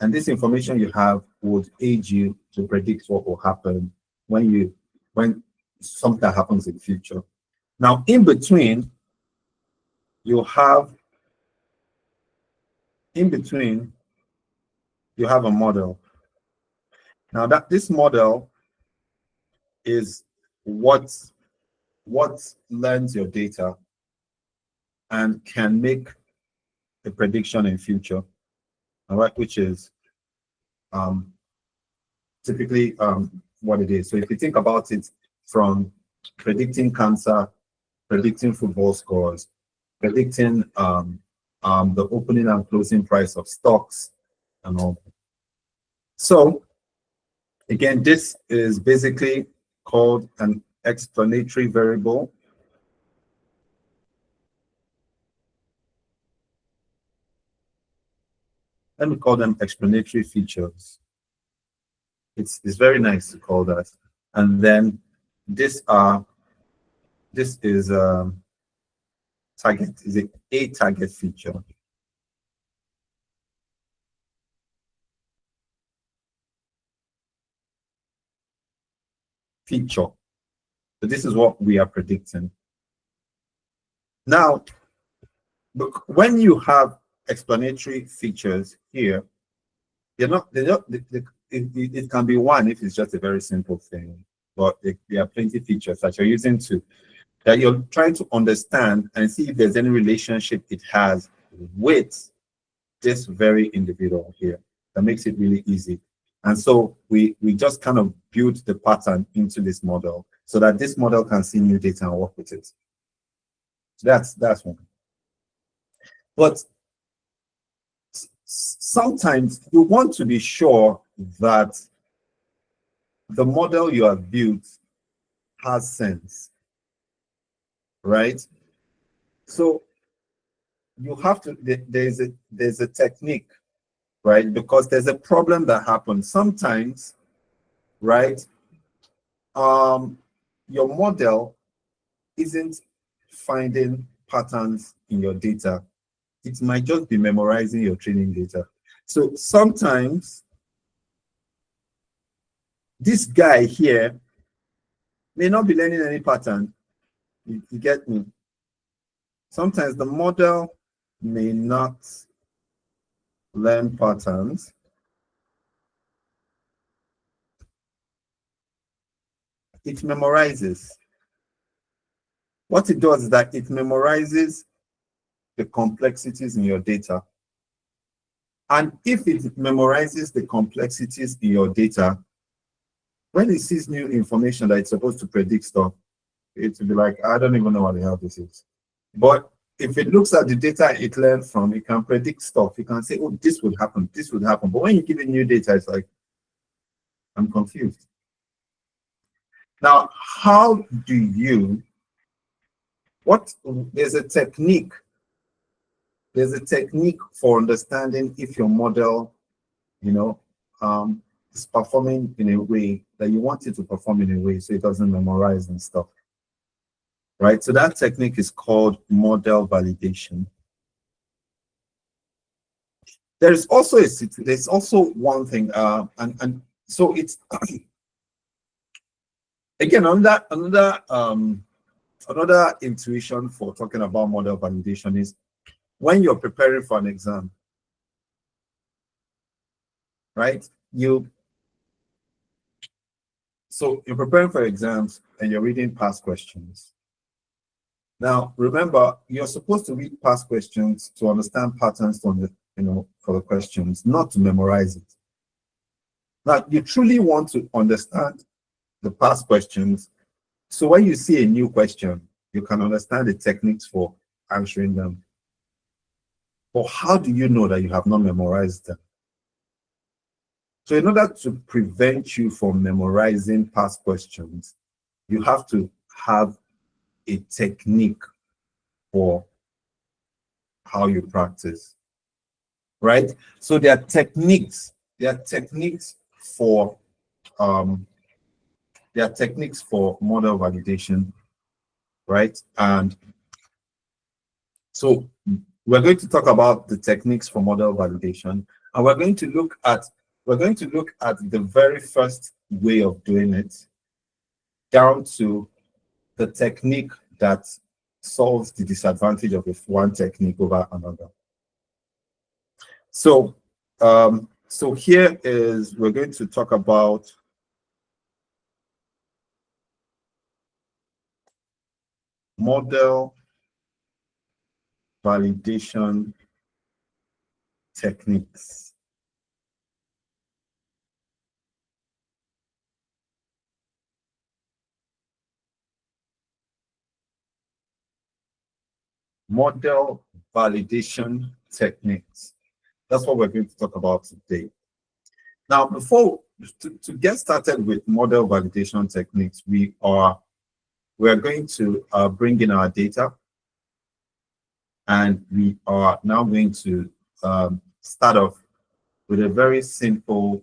And this information you have would aid you to predict what will happen when something happens in the future. Now, in between, you have a model. Now, this model is what learns your data and can make a prediction in future. All right, which is typically what it is. So if you think about it, from predicting cancer, predicting football scores, predicting the opening and closing price of stocks and all. So again, this is basically called an explanatory variable. Let me call them explanatory features. It's very nice to call that. And then this is target, is a target feature. So this is what we are predicting. Now, look, when you have explanatory features here, it can be one if it's just a very simple thing, but there are plenty of features that you're using that you're trying to understand and see if there's any relationship it has with this very individual here. That makes it really easy. And so we just kind of build the pattern into this model so that this model can see new data and work with it. So that's one. But sometimes you want to be sure that the model you have built has sense, right? So you have to, there's a technique, right? Because there's a problem that happens sometimes, right? Your model isn't finding patterns in your data. It might just be memorizing your training data. So sometimes this guy here may not be learning any pattern. You get me? Sometimes the model may not learn patterns. It memorizes. What it does is that it memorizes the complexities in your data. And if it memorizes the complexities in your data, when it sees new information that it's supposed to predict stuff, it will be like, I don't even know what the hell this is. But if it looks at the data it learned from, it can predict stuff. It can say, oh, this would happen, this would happen. But when you give it new data, it's like, I'm confused. Now, how do you, there's a technique for understanding if your model, is performing in a way that you want it to perform in a way so it doesn't memorize and stuff. Right? So that technique is called model validation. There's also one thing, and so it's again another intuition for talking about model validation is when you're preparing for an exam, right? So you're preparing for exams and you're reading past questions. Now, remember, you're supposed to read past questions to understand patterns for the questions, not to memorize it. Now, you truly want to understand the past questions, so when you see a new question, you can understand the techniques for answering them. But how do you know that you have not memorized them? So in order to prevent you from memorizing past questions, you have to have a technique for how you practice, right? So there are techniques for model validation, right? And so we're going to talk about the techniques for model validation, and we're going to look at the very first way of doing it down to the technique that solves the disadvantage of one technique over another. So, so here is, we're going to talk about model validation techniques. Model validation techniques. That's what we're going to talk about today. Now, before to get started with model validation techniques, we are going to bring in our data, and we are now going to start off with a very simple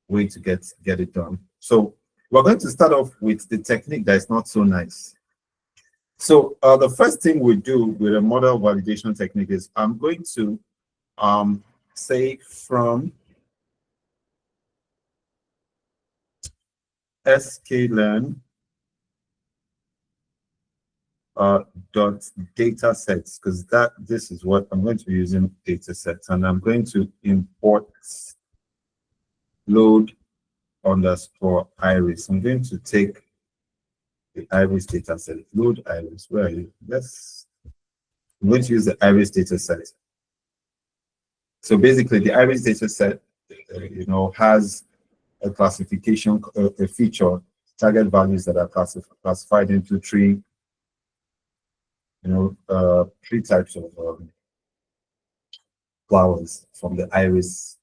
way to get it done. So we're going to start off with the technique that is not so nice. So the first thing we do with a model validation technique is I'm going to say from sklearn dot data sets, because this is what I'm going to be using, data sets, and I'm going to import load underscore iris. I'm going to take the iris data set. Load iris, where are you? I'm going to use the iris data set. So basically the iris data set has a classification, a feature, target values that are classified into three types of flowers from the iris,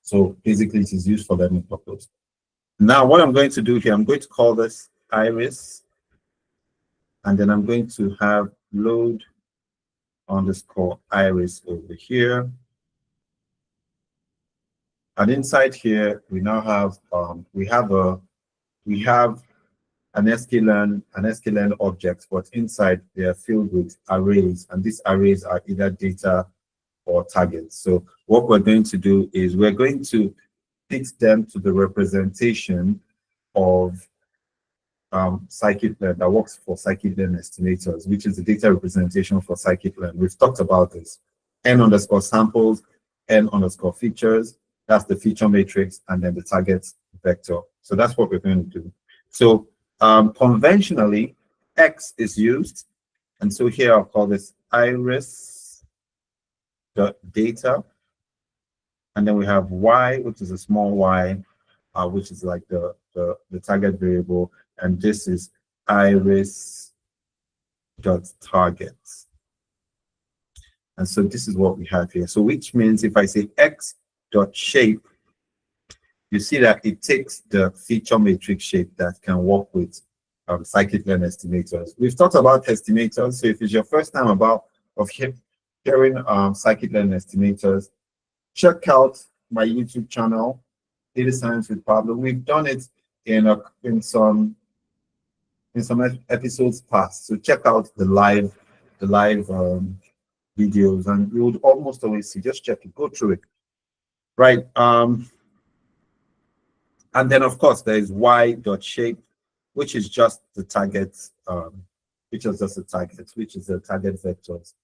So basically it is used for learning purpose. Now what I'm going to do here, I'm going to call this iris, and then I'm going to have load underscore iris over here. And inside here, we now have we have an sklearn object, but inside they are filled with arrays, and these arrays are either data or targets. So what we're going to do is we're going to fit them to the representation of scikit-learn that works for scikit-learn estimators, which is the data representation for scikit-learn. We've talked about this. N underscore samples, N underscore features, that's the feature matrix, and then the target vector. So that's what we're going to do. So conventionally, X is used, and so here I'll call this iris.data, and then we have Y, which is a small y, which is like the target variable, and this is iris.target. And so this is what we have here. So which means if I say X.shape, you see that it takes the feature matrix shape that can work with scikit-learn estimators. We've talked about estimators, so if it's your first time hearing scikit-learn estimators, check out my YouTube channel, Data Science with Pablo. We've done it in some episodes past, so check out the live videos, and you would almost always see. Just check it, go through it, right? And then of course there is Y.shape, which is just the target, which is the target vectors,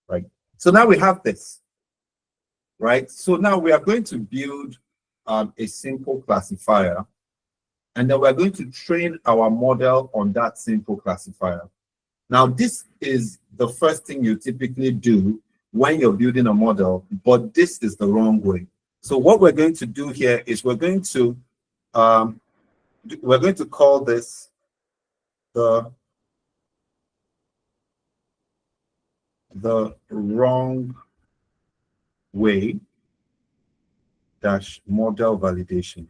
right? So now we have this, right? So now we are going to build a simple classifier, and then we're going to train our model on that simple classifier. Now, this is the first thing you typically do when you're building a model, but this is the wrong way. So what we're going to do here is we're going to call this the wrong way dash model validation.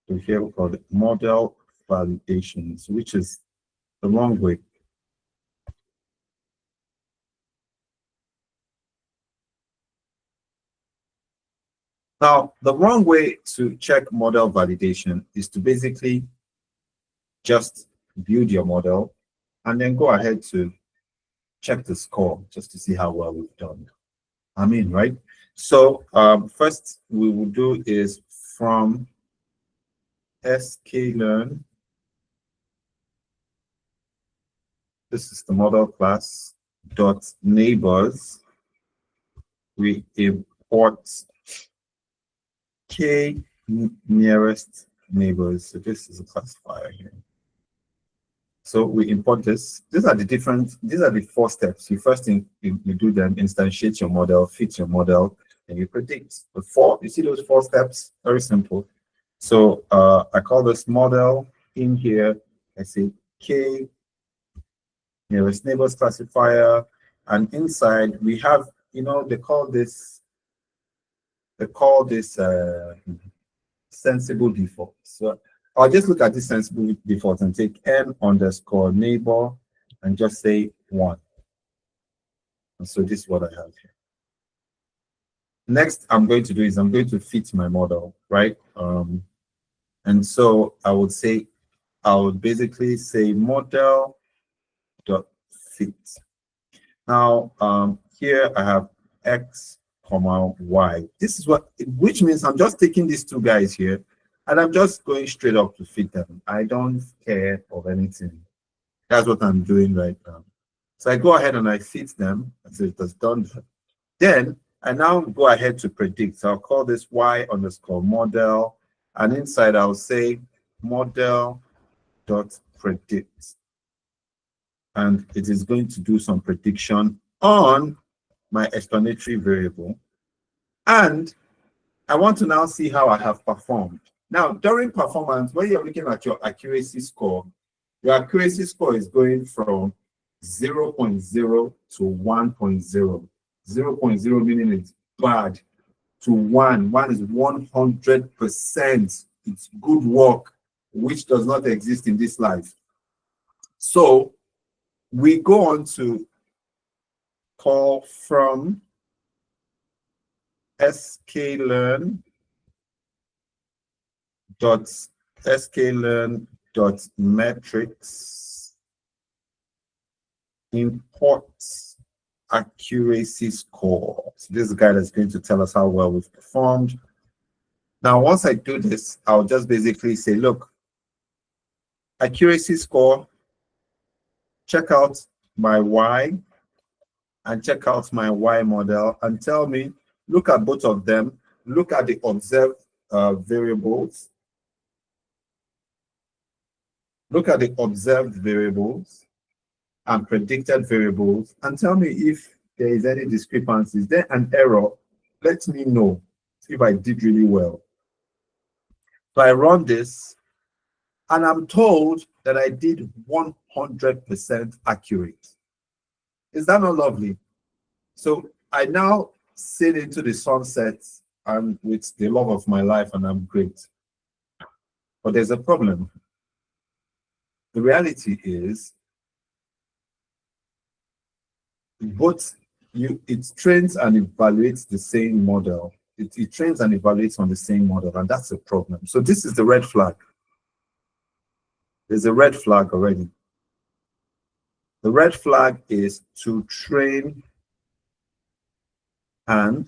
So here we call it model validations, which is the wrong way. Now, the wrong way to check model validation is to basically just build your model and then go ahead to check the score just to see how well we've done. Right? So first we will do is from sklearn. This is the model class dot neighbors. We import k nearest neighbors. So this is a classifier here. So we import this. These are the 4 steps. You first you do them, instantiate your model, fit your model, and you predict. You see those 4 steps? Very simple. So I call this model in here. I say k nearest neighbors classifier, and inside we have, they call this sensible default. So I'll just look at this sensible default and take n underscore neighbor and just say 1. And so this is what I have here. Next, I'm going to do is I'm going to fit my model, right? And so I would say, I would basically say model dot fit. Now, here I have X, comma, Y. This is what, which means I'm just taking these two guys here and I'm just going straight up to fit them. I don't care of anything. That's what I'm doing right now. So I go ahead and I fit them, as it has done that. Then I now go ahead to predict. So I'll call this Y underscore model, and inside I'll say model dot predict. And it is going to do some prediction on my explanatory variable. And I want to now see how I have performed. Now, during performance, when you're looking at your accuracy score, your accuracy score is going from 0.0 to 1.0. 0.0 meaning it's bad, to 1. 1 is 100%. It's good work, which does not exist in this life. So we go on to call from sklearn.metrics import accuracy score. So this is the guy that's going to tell us how well we've performed. Now, once I do this, I'll just basically say, look, accuracy score, check out my Y and check out my Y model and tell me, look at both of them, look at the observed variables, look at the observed variables and predicted variables, and tell me if there is any discrepancy. Is there an error? Let me know if I did really well. So I run this, and I'm told that I did 100% accurate. Is that not lovely? So I now sail into the sunset and with the love of my life, and I'm great. But there's a problem. The reality is, it trains and evaluates the same model. It trains and evaluates on the same model, and that's a problem. So this is the red flag. There's a red flag already. The red flag is to train and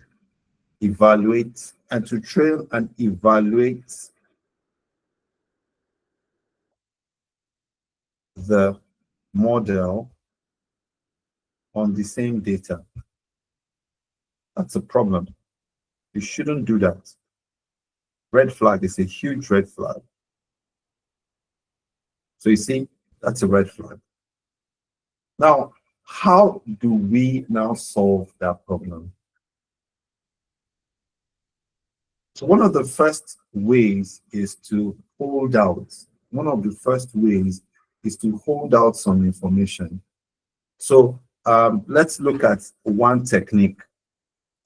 evaluate, and to train and evaluate the model on the same data. That's a problem. You shouldn't do that. Red flag is a huge red flag. So you see, that's a red flag. Now, how do we now solve that problem? So one of the first ways is to hold out. One of the first ways is to hold out some information. So let's look at one technique,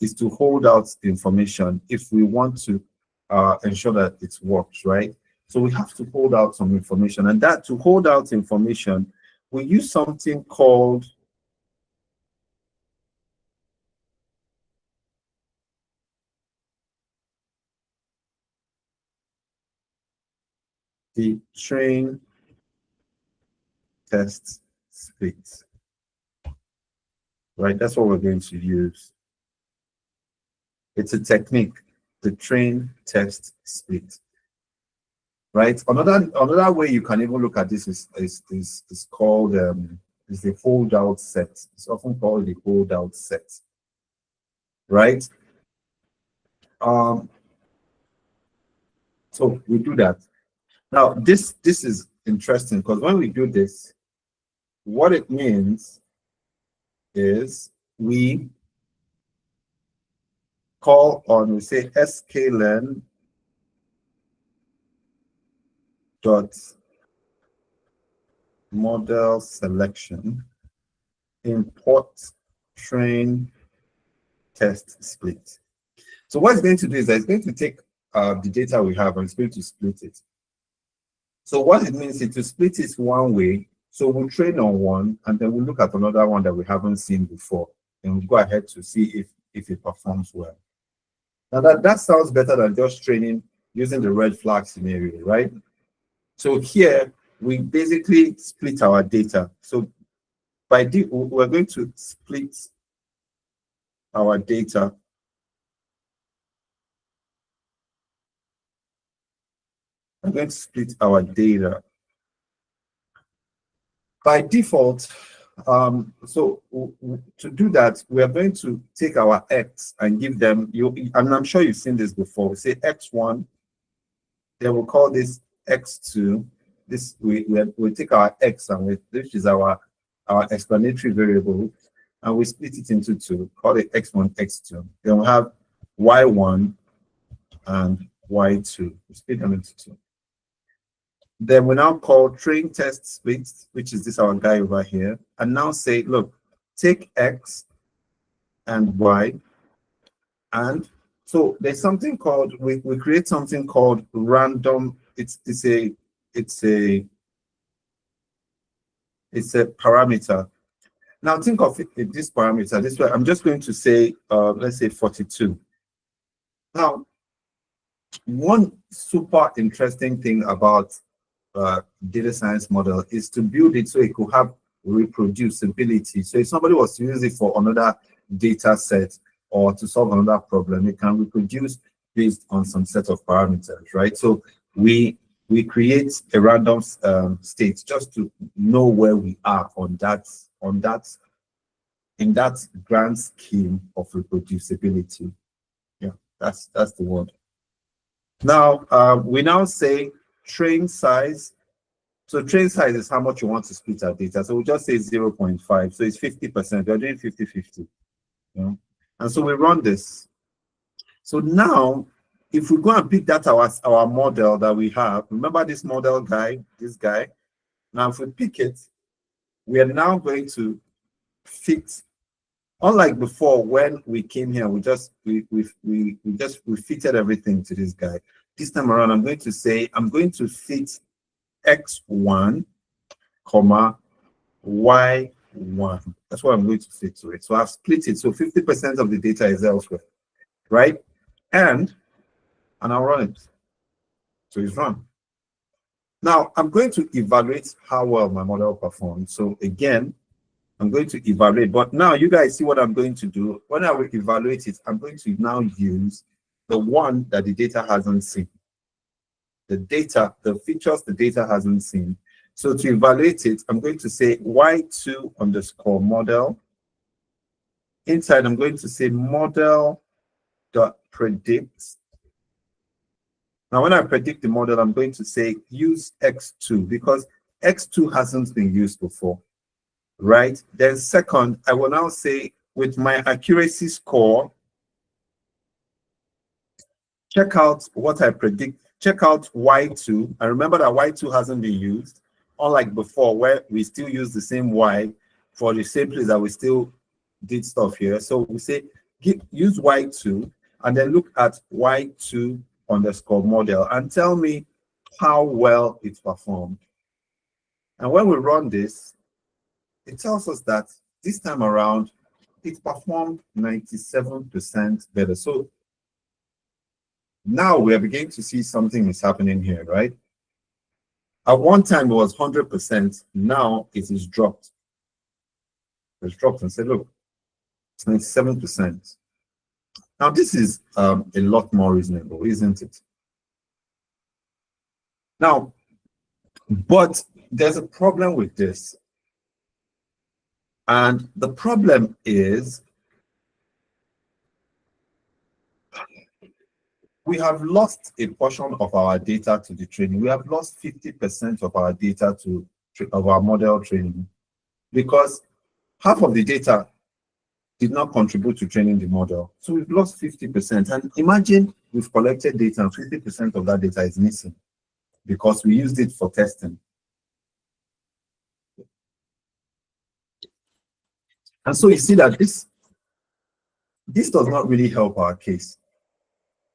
is to hold out the information if we want to ensure that it works, right? So we have to hold out some information, and that to hold out information, we use something called the train test split, right? That's what we're going to use. It's a technique, the train test split, right? Another way you can even look at this is called is the holdout set. It's often called the holdout set, right? So we do that. Now this is interesting, because when we do this, what it means is we call on, we say sklearn dot model selection import train test split. So what it's going to do is that it's going to take the data we have and it's going to split it. So what it means is to split it one way So we'll train on one, and then we'll look at another one that we haven't seen before, and we'll go ahead to see if it performs well. Now that sounds better than just training using the red flag scenario, right? So here we basically split our data. So we're going to split our data. I'm going to split our data. By default, so to do that, we are going to take our X and give them, and I'm sure you've seen this before. We say X1, then we'll call this X2. This we take our X and which is our explanatory variable, and we split it into two, call it X1, X2. Then we have Y1 and Y2. We split them into two. Then we now call train test split, which is this our guy over here, and now say, look, take X and Y, and so there's something called we create something called random. It's a parameter. Now think of it, this parameter this way. I'm just going to say let's say 42. Now, one super interesting thing about data science model is to build it so it could have reproducibility. So if somebody was to use it for another data set or to solve another problem, it can reproduce based on some set of parameters, right? So we create a random state just to know where we are in that grand scheme of reproducibility. Yeah, that's the word. Now we now say train size. So train size is how much you want to split our data. So we'll just say 0.5. So it's 50%. We're doing 50-50. Yeah. And so we run this. So now, if we go and pick that our model that we have, remember this model guy, this guy. Now, if we pick it, we are now going to fit. Unlike before, when we came here, we fitted everything to this guy. This time around, I'm going to say I'm going to fit X1, comma Y1. That's what I'm going to fit to it. So I've split it. So 50% of the data is elsewhere, right? And I'll run it. So it's run. Now I'm going to evaluate how well my model performed. So again, I'm going to evaluate. But now you guys see what I'm going to do. When I will evaluate it, I'm going to now use the one that the data hasn't seen. The features the data hasn't seen. So to evaluate it, I'm going to say Y2 underscore model. Inside, I'm going to say model dot predict. Now, when I predict the model, I'm going to say use X2 because X2 hasn't been used before, right? Then second, I will now say with my accuracy score, check out what I predict. Check out Y2. And remember that Y2 hasn't been used, unlike before where we still use the same Y for the same place that we still did stuff here. So we say use Y2 and then look at Y2 underscore model and tell me how well it performed. And when we run this, it tells us that this time around, it performed 97% better. So now we're beginning to see something is happening here, right? At one time it was 100%. Now it is dropped. It's dropped and said, look, it's 97%. Now this is a lot more reasonable, isn't it? Now, but there's a problem with this. And the problem is we have lost a portion of our data to the training. We have lost 50% of our data of our model training because half of the data did not contribute to training the model. So we've lost 50%. And imagine we've collected data and 50% of that data is missing because we used it for testing. And so you see that this does not really help our case.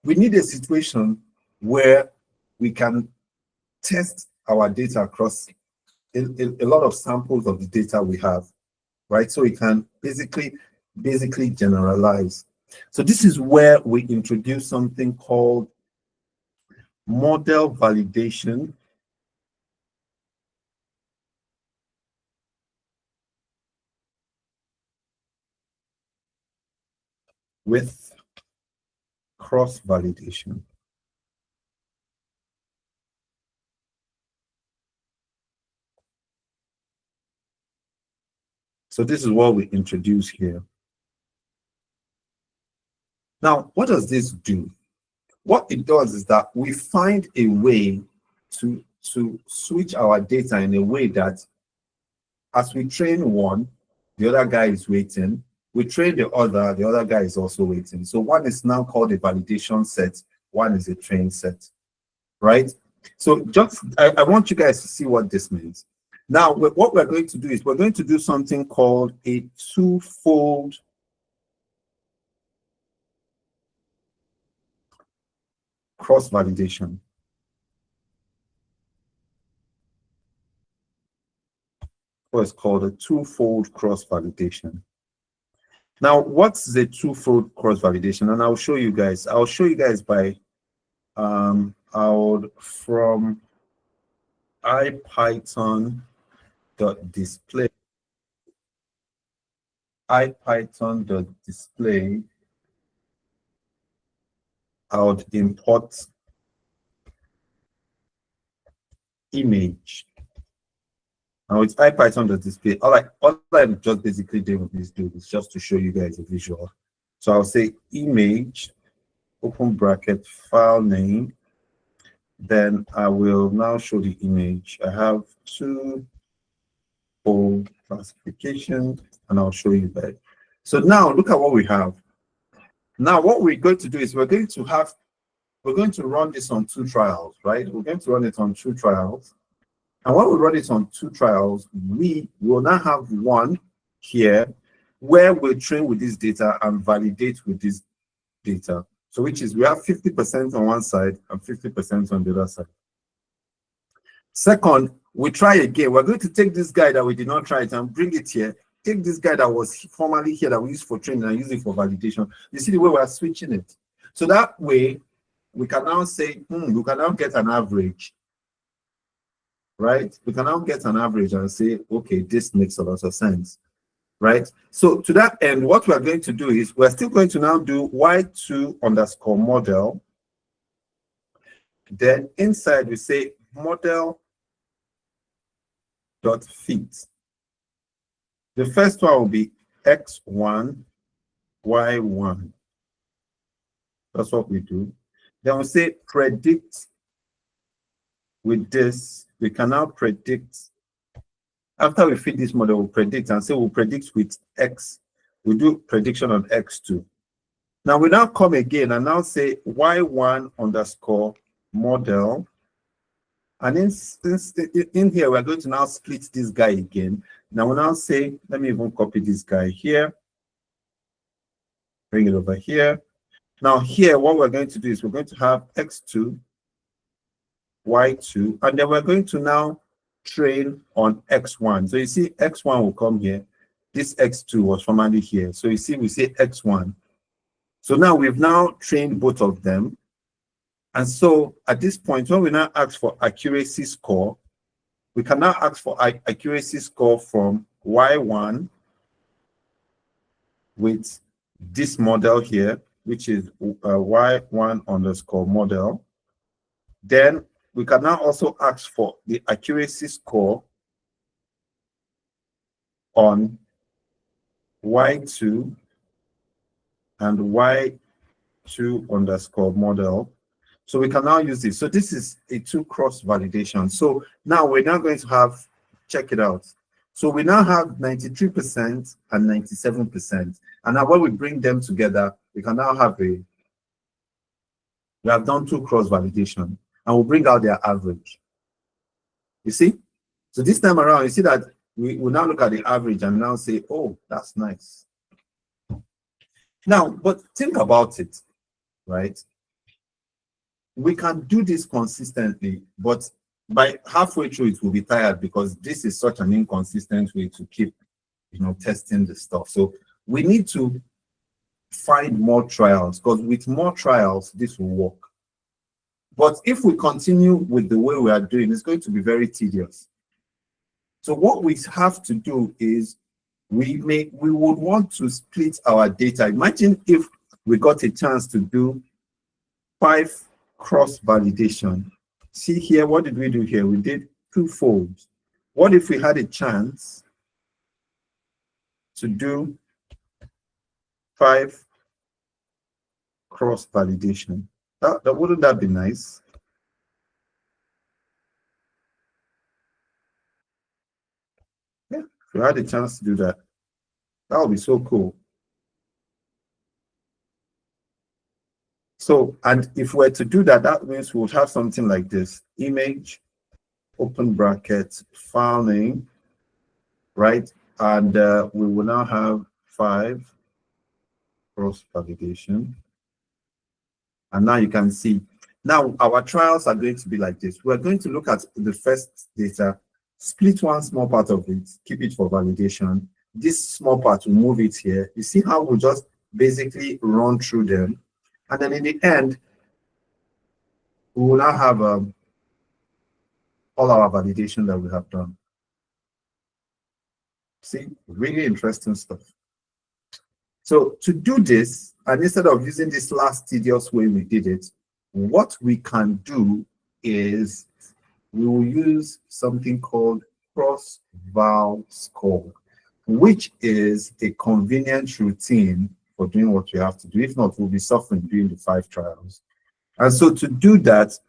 We need a situation where we can test our data across a lot of samples of the data we have, right? So we can basically generalize. So this is where we introduce something called model validation with cross-validation. So this is what we introduce here. Now, what does this do? What it does is that we find a way to switch our data in a way that as we train one, the other guy is waiting. We train the other guy is also waiting. So one is now called a validation set, one is a train set, right? So just, I want you guys to see what this means. Now, what we're going to do is we're going to do something called a twofold cross-validation. What's called a twofold cross-validation. Now, what's the twofold cross-validation? And I'll show you guys. I'll show you guys by from ipython.display. ipython.display. I would import image. Now it's ipython.display. All I'm just basically doing with this dude is just to show you guys a visual. So I'll say image, open bracket, file name. Then I will now show the image. I have two-fold classification, and I'll show you that. So now look at what we have. Now what we're going to do is we're going to run this on 2 trials, right? We're going to run it on 2 trials. And when we run it on 2 trials, we will now have one here where we'll train with this data and validate with this data. So which is we have 50% on one side and 50% on the other side. Second, we try again. We're going to take this guy that we did not try it and bring it here. Take this guy that was formerly here that we used for training and use it for validation. You see the way we are switching it. So that way, we can now say, we can now get an average, right? We can now get an average and say, okay, this makes a lot of sense, right? So to that end, what we're going to do is we're still going to now do y2_model. Then inside we say model.fit. The first one will be x1, y1. That's what we do. Then we say predict with this. We can now predict. After we feed this model, we'll predict and say we'll predict with x. We do prediction on x2. Now we now come again and now say y1_model. And in here, we're going to now split this guy again. Now we'll now say, let me even copy this guy here. Bring it over here. Now here, what we're going to do is we're going to have x2, y2, and then we're going to now train on x1. So you see x1 will come here. This x2 was formerly here. So you see, we say x1. So now we've now trained both of them. And so at this point, when we now ask for accuracy score, we can now ask for accuracy score from y1 with this model here, which is y1_model. Then we can now also ask for the accuracy score on y2 and y2_model. So we can now use this. So this is a 2 cross validation. So now we're now going to have, check it out. So we now have 93% and 97%. And now when we bring them together, we can now have we have done 2 cross validation and we'll bring out their average. You see? So this time around, you see that we will now look at the average and now say, oh, that's nice. Now, but think about it, right? We can do this consistently, but by halfway through it will be tired because this is such an inconsistent way to keep, testing the stuff. So we need to find more trials, because with more trials, this will work. But if we continue with the way we are doing, it's going to be very tedious. So what we have to do is we would want to split our data. Imagine if we got a chance to do 5 cross validation. See here, what did we do here? We did 2 folds. What if we had a chance to do 5 cross validation? That wouldn't that be nice? Yeah, if we had a chance to do that, that would be so cool. So, and if we're to do that, that means we would have something like this: image, open bracket, file name, right? And we will now have 5 cross validation. And now you can see, now our trials are going to be like this. We're going to look at the first data, split one small part of it, keep it for validation. This small part, we'll move it here. You see how we just basically run through them. And then in the end, we will now have all our validation that we have done. See, really interesting stuff. So to do this, and instead of using this last tedious way we did it, what we can do is we will use something called cross-val score, which is a convenient routine for doing what you have to do. If not, we'll be suffering doing the 5 trials. And so to do that,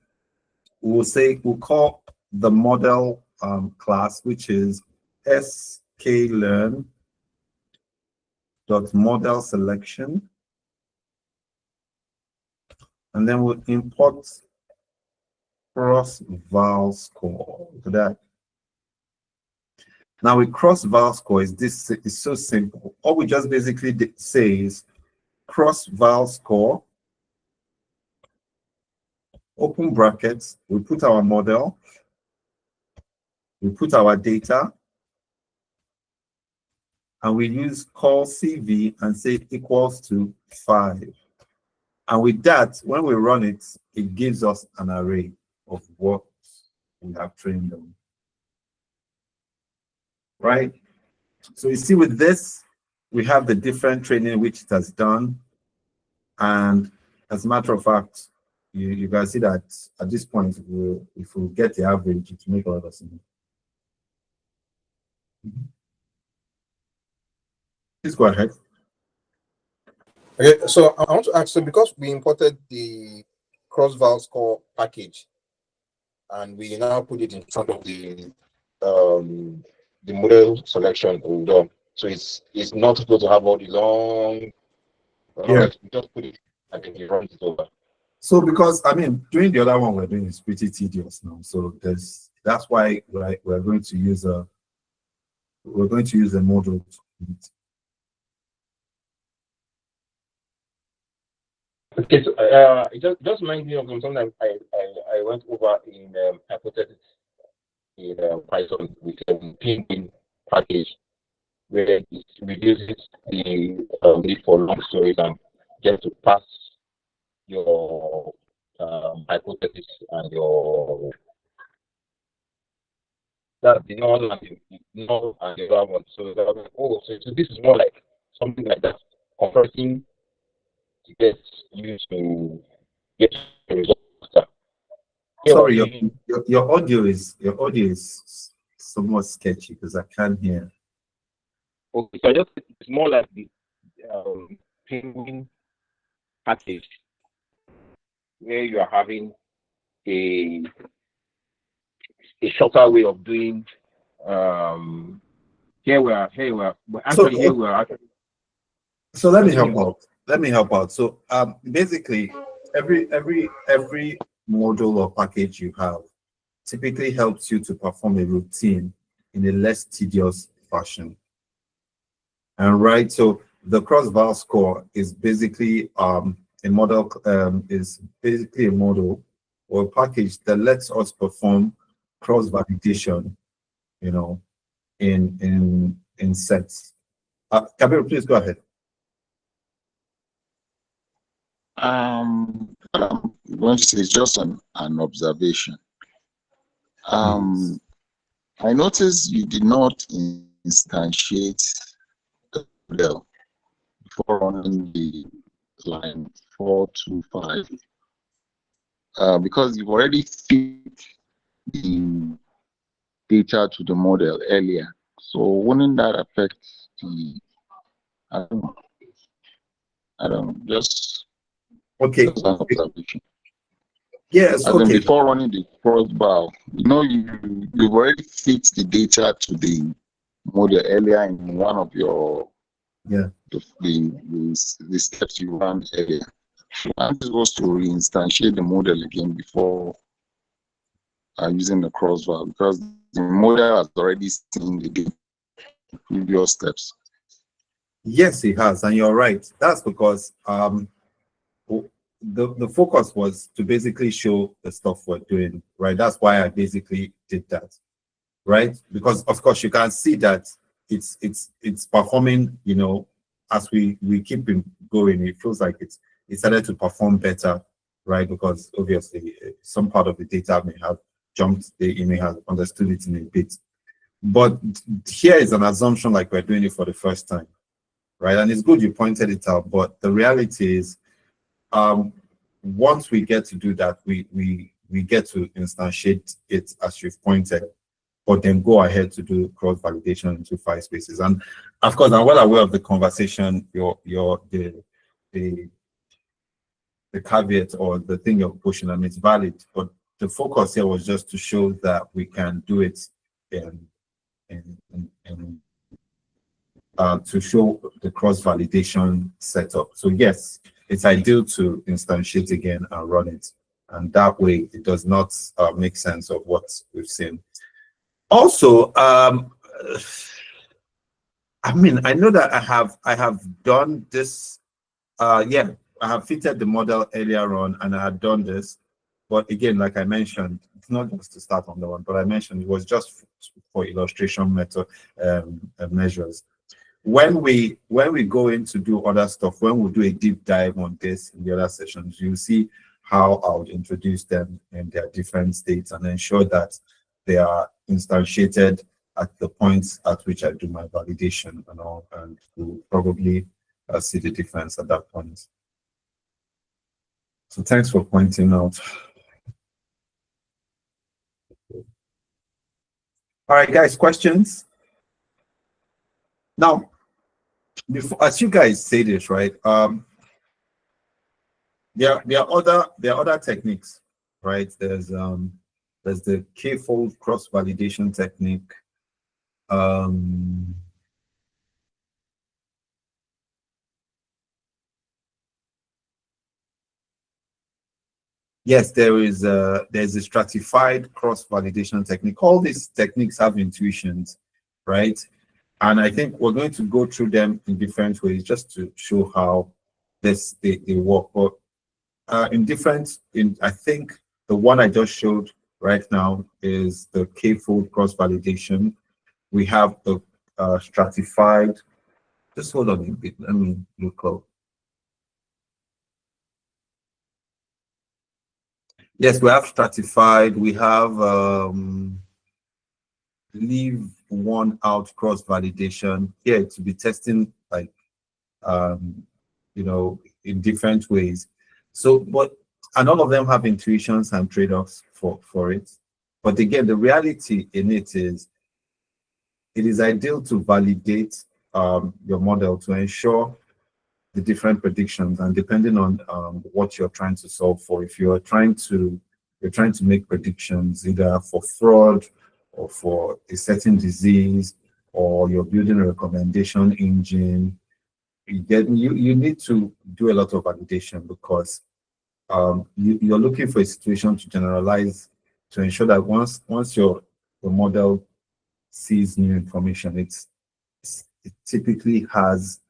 we'll call the model class, which is sklearn.model selection. And then we'll import cross-val score. Look at that. Now with cross-val score, is so simple. All we just basically say is cross-val score, open brackets, we put our model, we put our data, and we use call CV and say equals to 5. And with that, when we run it, it gives us an array of what we have trained on. Right? So you see with this, we have the different training which it has done. And as a matter of fact, you guys see that at this point, if we get the average, it will make a lot of sense. Please go ahead. Okay, so I want to ask, so because we imported the cross-val score package and we now put it in front of the model selection we've done, so it's not supposed to have all the long, Yeah. we just put it and then it runs it over. So because I mean, doing the other one we're doing is pretty tedious now. So that's why we're going to use a model. Okay, so it just reminds me of something I went over in hypothesis in Python with a Penguin package where it reduces the need for long stories and just to pass your hypothesis and your that the null and the other one. So that was, so this is more like something like that, converting to get you to get the results. Sorry, your audio is somewhat sketchy because I can't hear. Okay, so it's more like the Penguin package where you are having a shorter way of doing. Here we are actually. So let me help out. So basically, every module or package you have typically helps you to perform a routine in a less tedious fashion. And right, so the cross-val score is basically a model or a package that lets us perform cross validation, in sets. Kabir, please go ahead. What I'm going to say is just an observation. I noticed you did not instantiate the model before running the line 425 because you've already fit the data to the model earlier. So wouldn't that affect the? I don't know, just Okay. an observation. Yes. As in Okay. before running the crossbar, you've already fit the data to the model earlier in one of your the steps you ran earlier. I'm supposed to reinstantiate the model again before using the crossbar because the model has already seen the previous steps. Yes, it has, and you're right. That's because the focus was to basically show the stuff we're doing, right? That's why I basically did that, right? Because of course you can see that it's performing, as we keep going, it feels like it started to perform better, right? Because obviously some part of the data may have jumped, it may have understood it in a bit. But here is an assumption like we're doing it for the first time, right? And it's good you pointed it out, but the reality is once we get to do that, we get to instantiate it as you've pointed, but then go ahead to do cross validation into 5 spaces. And of course, I'm well aware of the conversation, the caveat or the thing you're pushing, and it's valid. But the focus here was just to show that we can do it to show the cross validation setup. So yes, it's ideal to instantiate again and run it, and that way it does not make sense of what we've seen. Also, I mean, I know that I have done this. I have fitted the model earlier on, and I had done this. But again, like I mentioned, it's not just to start on the one, but I mentioned it was just for illustration method measures. When we go in to do other stuff, when we do a deep dive on this in the other sessions, you'll see how I would introduce them in their different states and ensure that they are instantiated at the points at which I do my validation and all, and we'll probably see the difference at that point. So thanks for pointing out. All right, guys, questions? Now, before, as you guys say this, right? There are other techniques, right? There's the K-fold cross validation technique. Yes, there's a stratified cross validation technique. All these techniques have intuitions, right? And I think we're going to go through them in different ways just to show how they work. But I think the one I just showed right now is the K-fold cross validation. We have the stratified. Just hold on a bit. Let me look up. Yes, we have stratified. We have leave one out cross validation. Here to be testing like in different ways. So, and all of them have intuitions and trade-offs for it. But again, the reality in it is ideal to validate your model to ensure the different predictions, and depending on what you're trying to solve for. If you're trying to make predictions either for fraud or for a certain disease, or you're building a recommendation engine, you need to do a lot of validation because you're looking for a situation to generalize to ensure that once your model sees new information, it typically has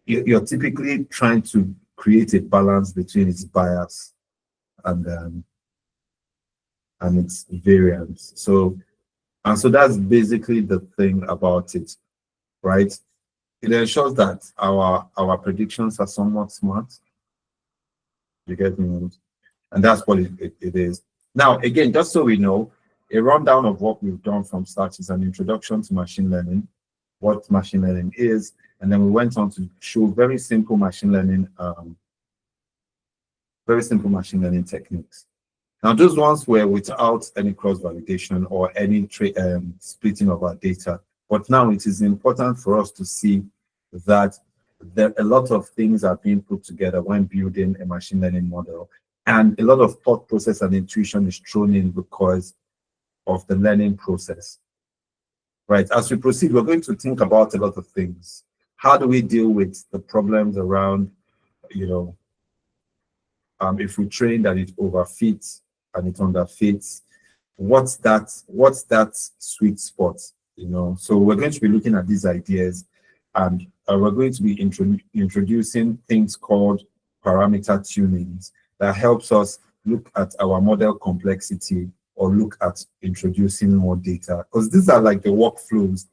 you're typically trying to create a balance between its bias and and its variance. So that's basically the thing about it, right? It ensures that our predictions are somewhat smart. You get me? And that's what it is. Now, again, just so we know, a rundown of what we've done from start is an introduction to machine learning, what machine learning is, and then we went on to show very simple machine learning techniques. Now, those ones were without any cross-validation or any splitting of our data. But now it is important for us to see that a lot of things are being put together when building a machine learning model. And a lot of thought process and intuition is thrown in because of the learning process. Right, as we proceed, we're going to think about a lot of things. How do we deal with the problems around, if we train that it overfits and it underfits, what's that sweet spot, So we're going to be looking at these ideas, and we're going to be introducing things called parameter tunings that helps us look at our model complexity or look at introducing more data, because these are like the workflows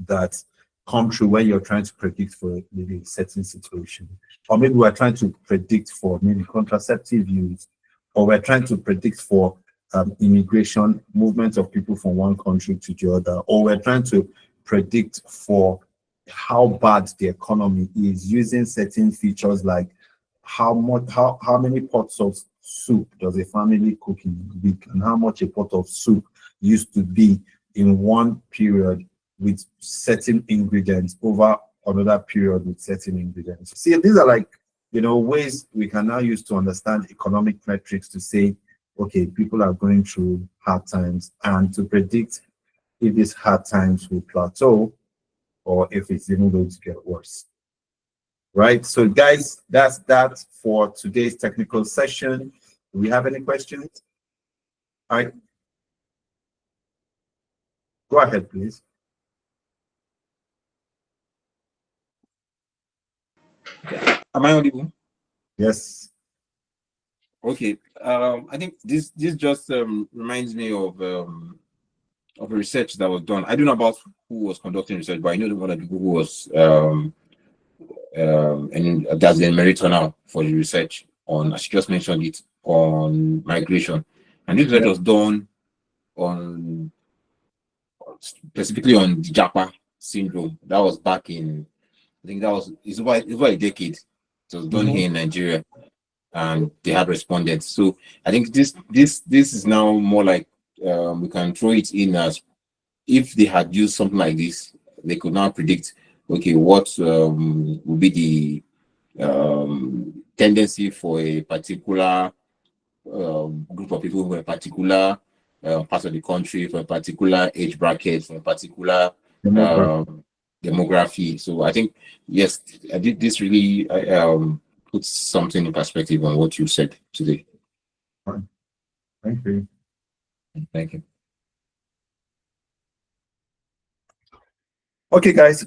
that come through when you're trying to predict for maybe a certain situation, or maybe we're trying to predict for maybe contraceptive use, or we're trying to predict for immigration, movement of people from one country to the other, or we're trying to predict for how bad the economy is using certain features like how many pots of soup does a family cook in a week, and how much a pot of soup used to be in one period with certain ingredients over another period with certain ingredients. See, these are like, ways we can now use to understand economic metrics to say, okay, people are going through hard times, and to predict if these hard times will plateau or if it's even going to get worse. Right, so guys, that's that for today's technical session. Do we have any questions? All right, go ahead, please. Am I audible? Yes. Okay. I think this just reminds me of a research that was done. I don't know about who was conducting research, but I know one of the people who was and that's the emeritor now for the research on, as you just mentioned it, on migration. And this research was done on specifically on the Japa syndrome. That was back in, I think it's over a decade. It was done here in Nigeria, and they had responded. So I think this is now more like we can throw it in as if they had used something like this, they could now predict, okay, what will be the tendency for a particular group of people from a particular part of the country, from a particular age bracket, from a particular demography. So I think, yes, I did this really puts something in perspective on what you said today. Fine. Thank you. Thank you. Okay, guys.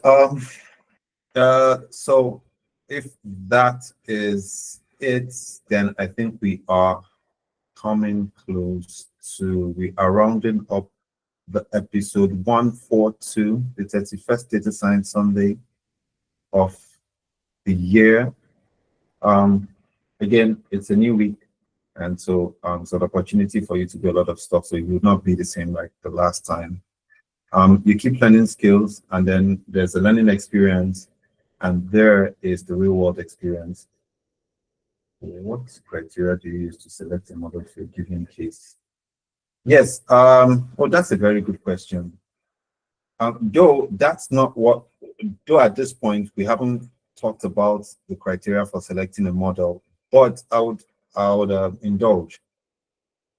So if that is it, then I think we are coming close to, we are rounding up the episode 142, the 31st Data Science Sunday of the year. Again, it's a new week, and so it's an opportunity for you to do a lot of stuff, so you will not be the same like the last time. You keep learning skills, and then there's a learning experience, and there is the real world experience. What criteria do you use to select a model for a given case? Yes, well, that's a very good question. Though that's not what, though at this point we haven't talked about the criteria for selecting a model, but I would indulge.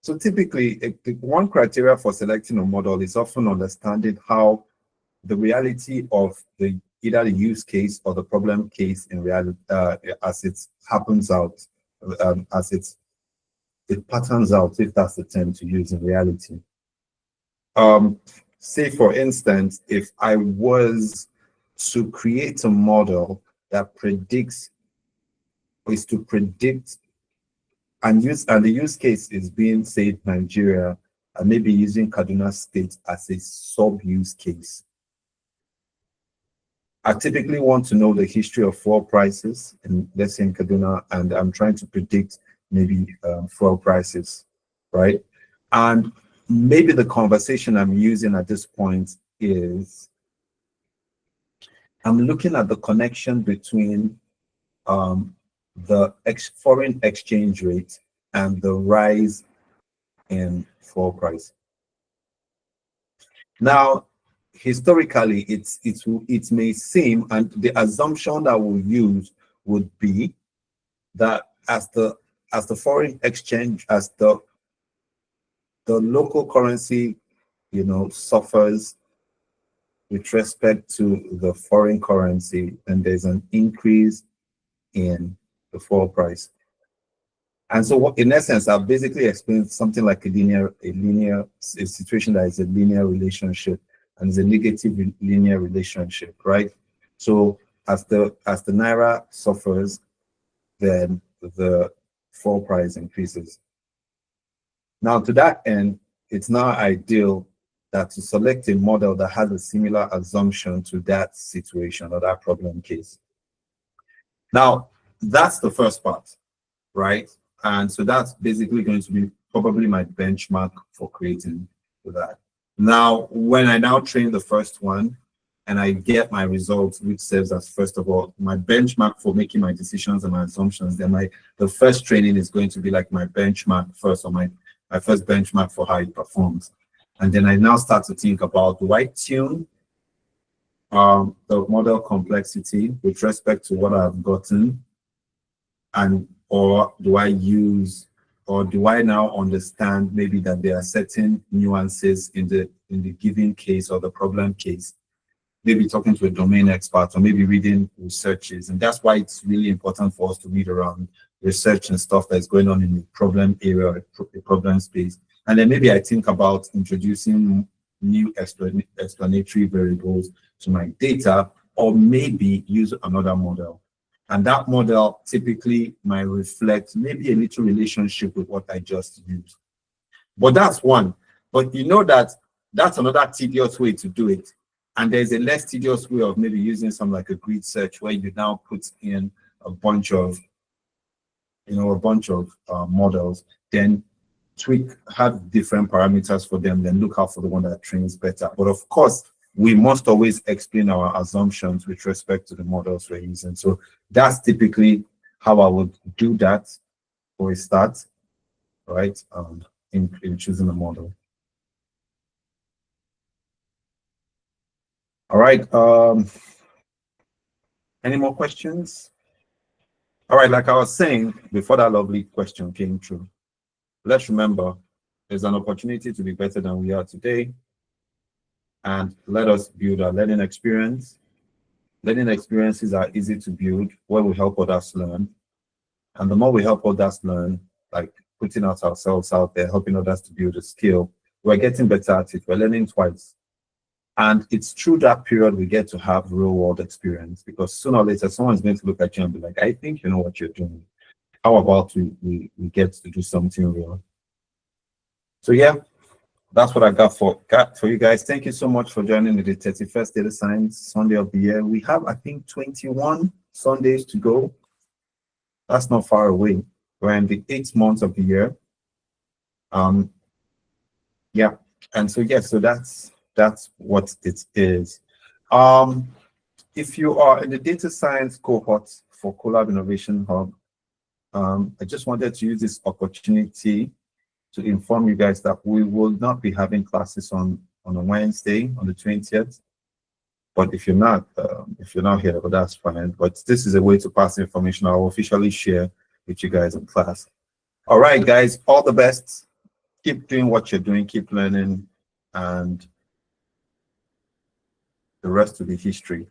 So typically, the one criteria for selecting a model is often understanding how the reality of either the use case or the problem case in reality, as it happens out, as it patterns out, if that's the term to use in reality. Say for instance, if I was to create a model that is to predict and the use case is being, say, Nigeria, and maybe using Kaduna State as a sub-use case. I typically want to know the history of fuel prices, and let's say in Kaduna, and I'm trying to predict maybe fuel prices, right? And maybe the conversation I'm using at this point is I'm looking at the connection between the foreign exchange rate and the rise in fuel price. Now, historically, it may seem, and the assumption that we'll use would be that as the foreign exchange, as the local currency, suffers with respect to the foreign currency, and there's an increase in the fuel price. And so in essence, I've basically explained something like a situation that is a linear relationship and is a negative linear relationship, right? So as the Naira suffers, then the fuel price increases. Now, to that end, it's now ideal that to select a model that has a similar assumption to that situation or that problem case. Now, that's the first part, right? And so that's basically going to be probably my benchmark for creating that. Now, when I now train the first one and I get my results, which serves as, first of all, my benchmark for making my decisions and my assumptions, then the first training is going to be like my benchmark first, or my first benchmark for how it performs. And then I now start to think about, do I tune the model complexity with respect to what I've gotten, or do I now understand maybe that there are certain nuances in the given case or the problem case, maybe talking to a domain expert or maybe reading researches. And that's why it's really important for us to read around research and stuff that's going on in the problem area, the problem space. And then maybe I think about introducing new explanatory variables to my data, or maybe use another model. And that model typically might reflect maybe a little relationship with what I just used. But that's one. But you know that that's another tedious way to do it. And there's a less tedious way of maybe using something like a grid search, where you now put in a bunch of models, then have different parameters for them, then look out for the one that trains better. But of course, we must always explain our assumptions with respect to the models we're using. So that's typically how I would do that for a start, right? In choosing a model. All right. Any more questions? All right, like I was saying before that lovely question came through, let's remember there's an opportunity to be better than we are today. And let us build our learning experience. Learning experiences are easy to build where we help others learn. And the more we help others learn, like putting ourselves out there, helping others to build a skill, we're getting better at it. We're learning twice. And it's through that period we get to have real world experience, because sooner or later, someone's going to look at you and be like, I think you know what you're doing. How about we get to do something real? So yeah, that's what I got for you guys. Thank you so much for joining the 31st Data Science Sunday of the year. We have, I think, 21 Sundays to go. That's not far away. We're in the 8th month of the year. Yeah, and so yeah, so that's what it is. If you are in the data science cohort for Collab Innovation Hub, I just wanted to use this opportunity to inform you guys that we will not be having classes on a Wednesday on the 20th. But if you're not here, well, that's fine. But this is a way to pass information I will officially share with you guys in class. All right, guys, all the best. Keep doing what you're doing, keep learning, and the rest will be history.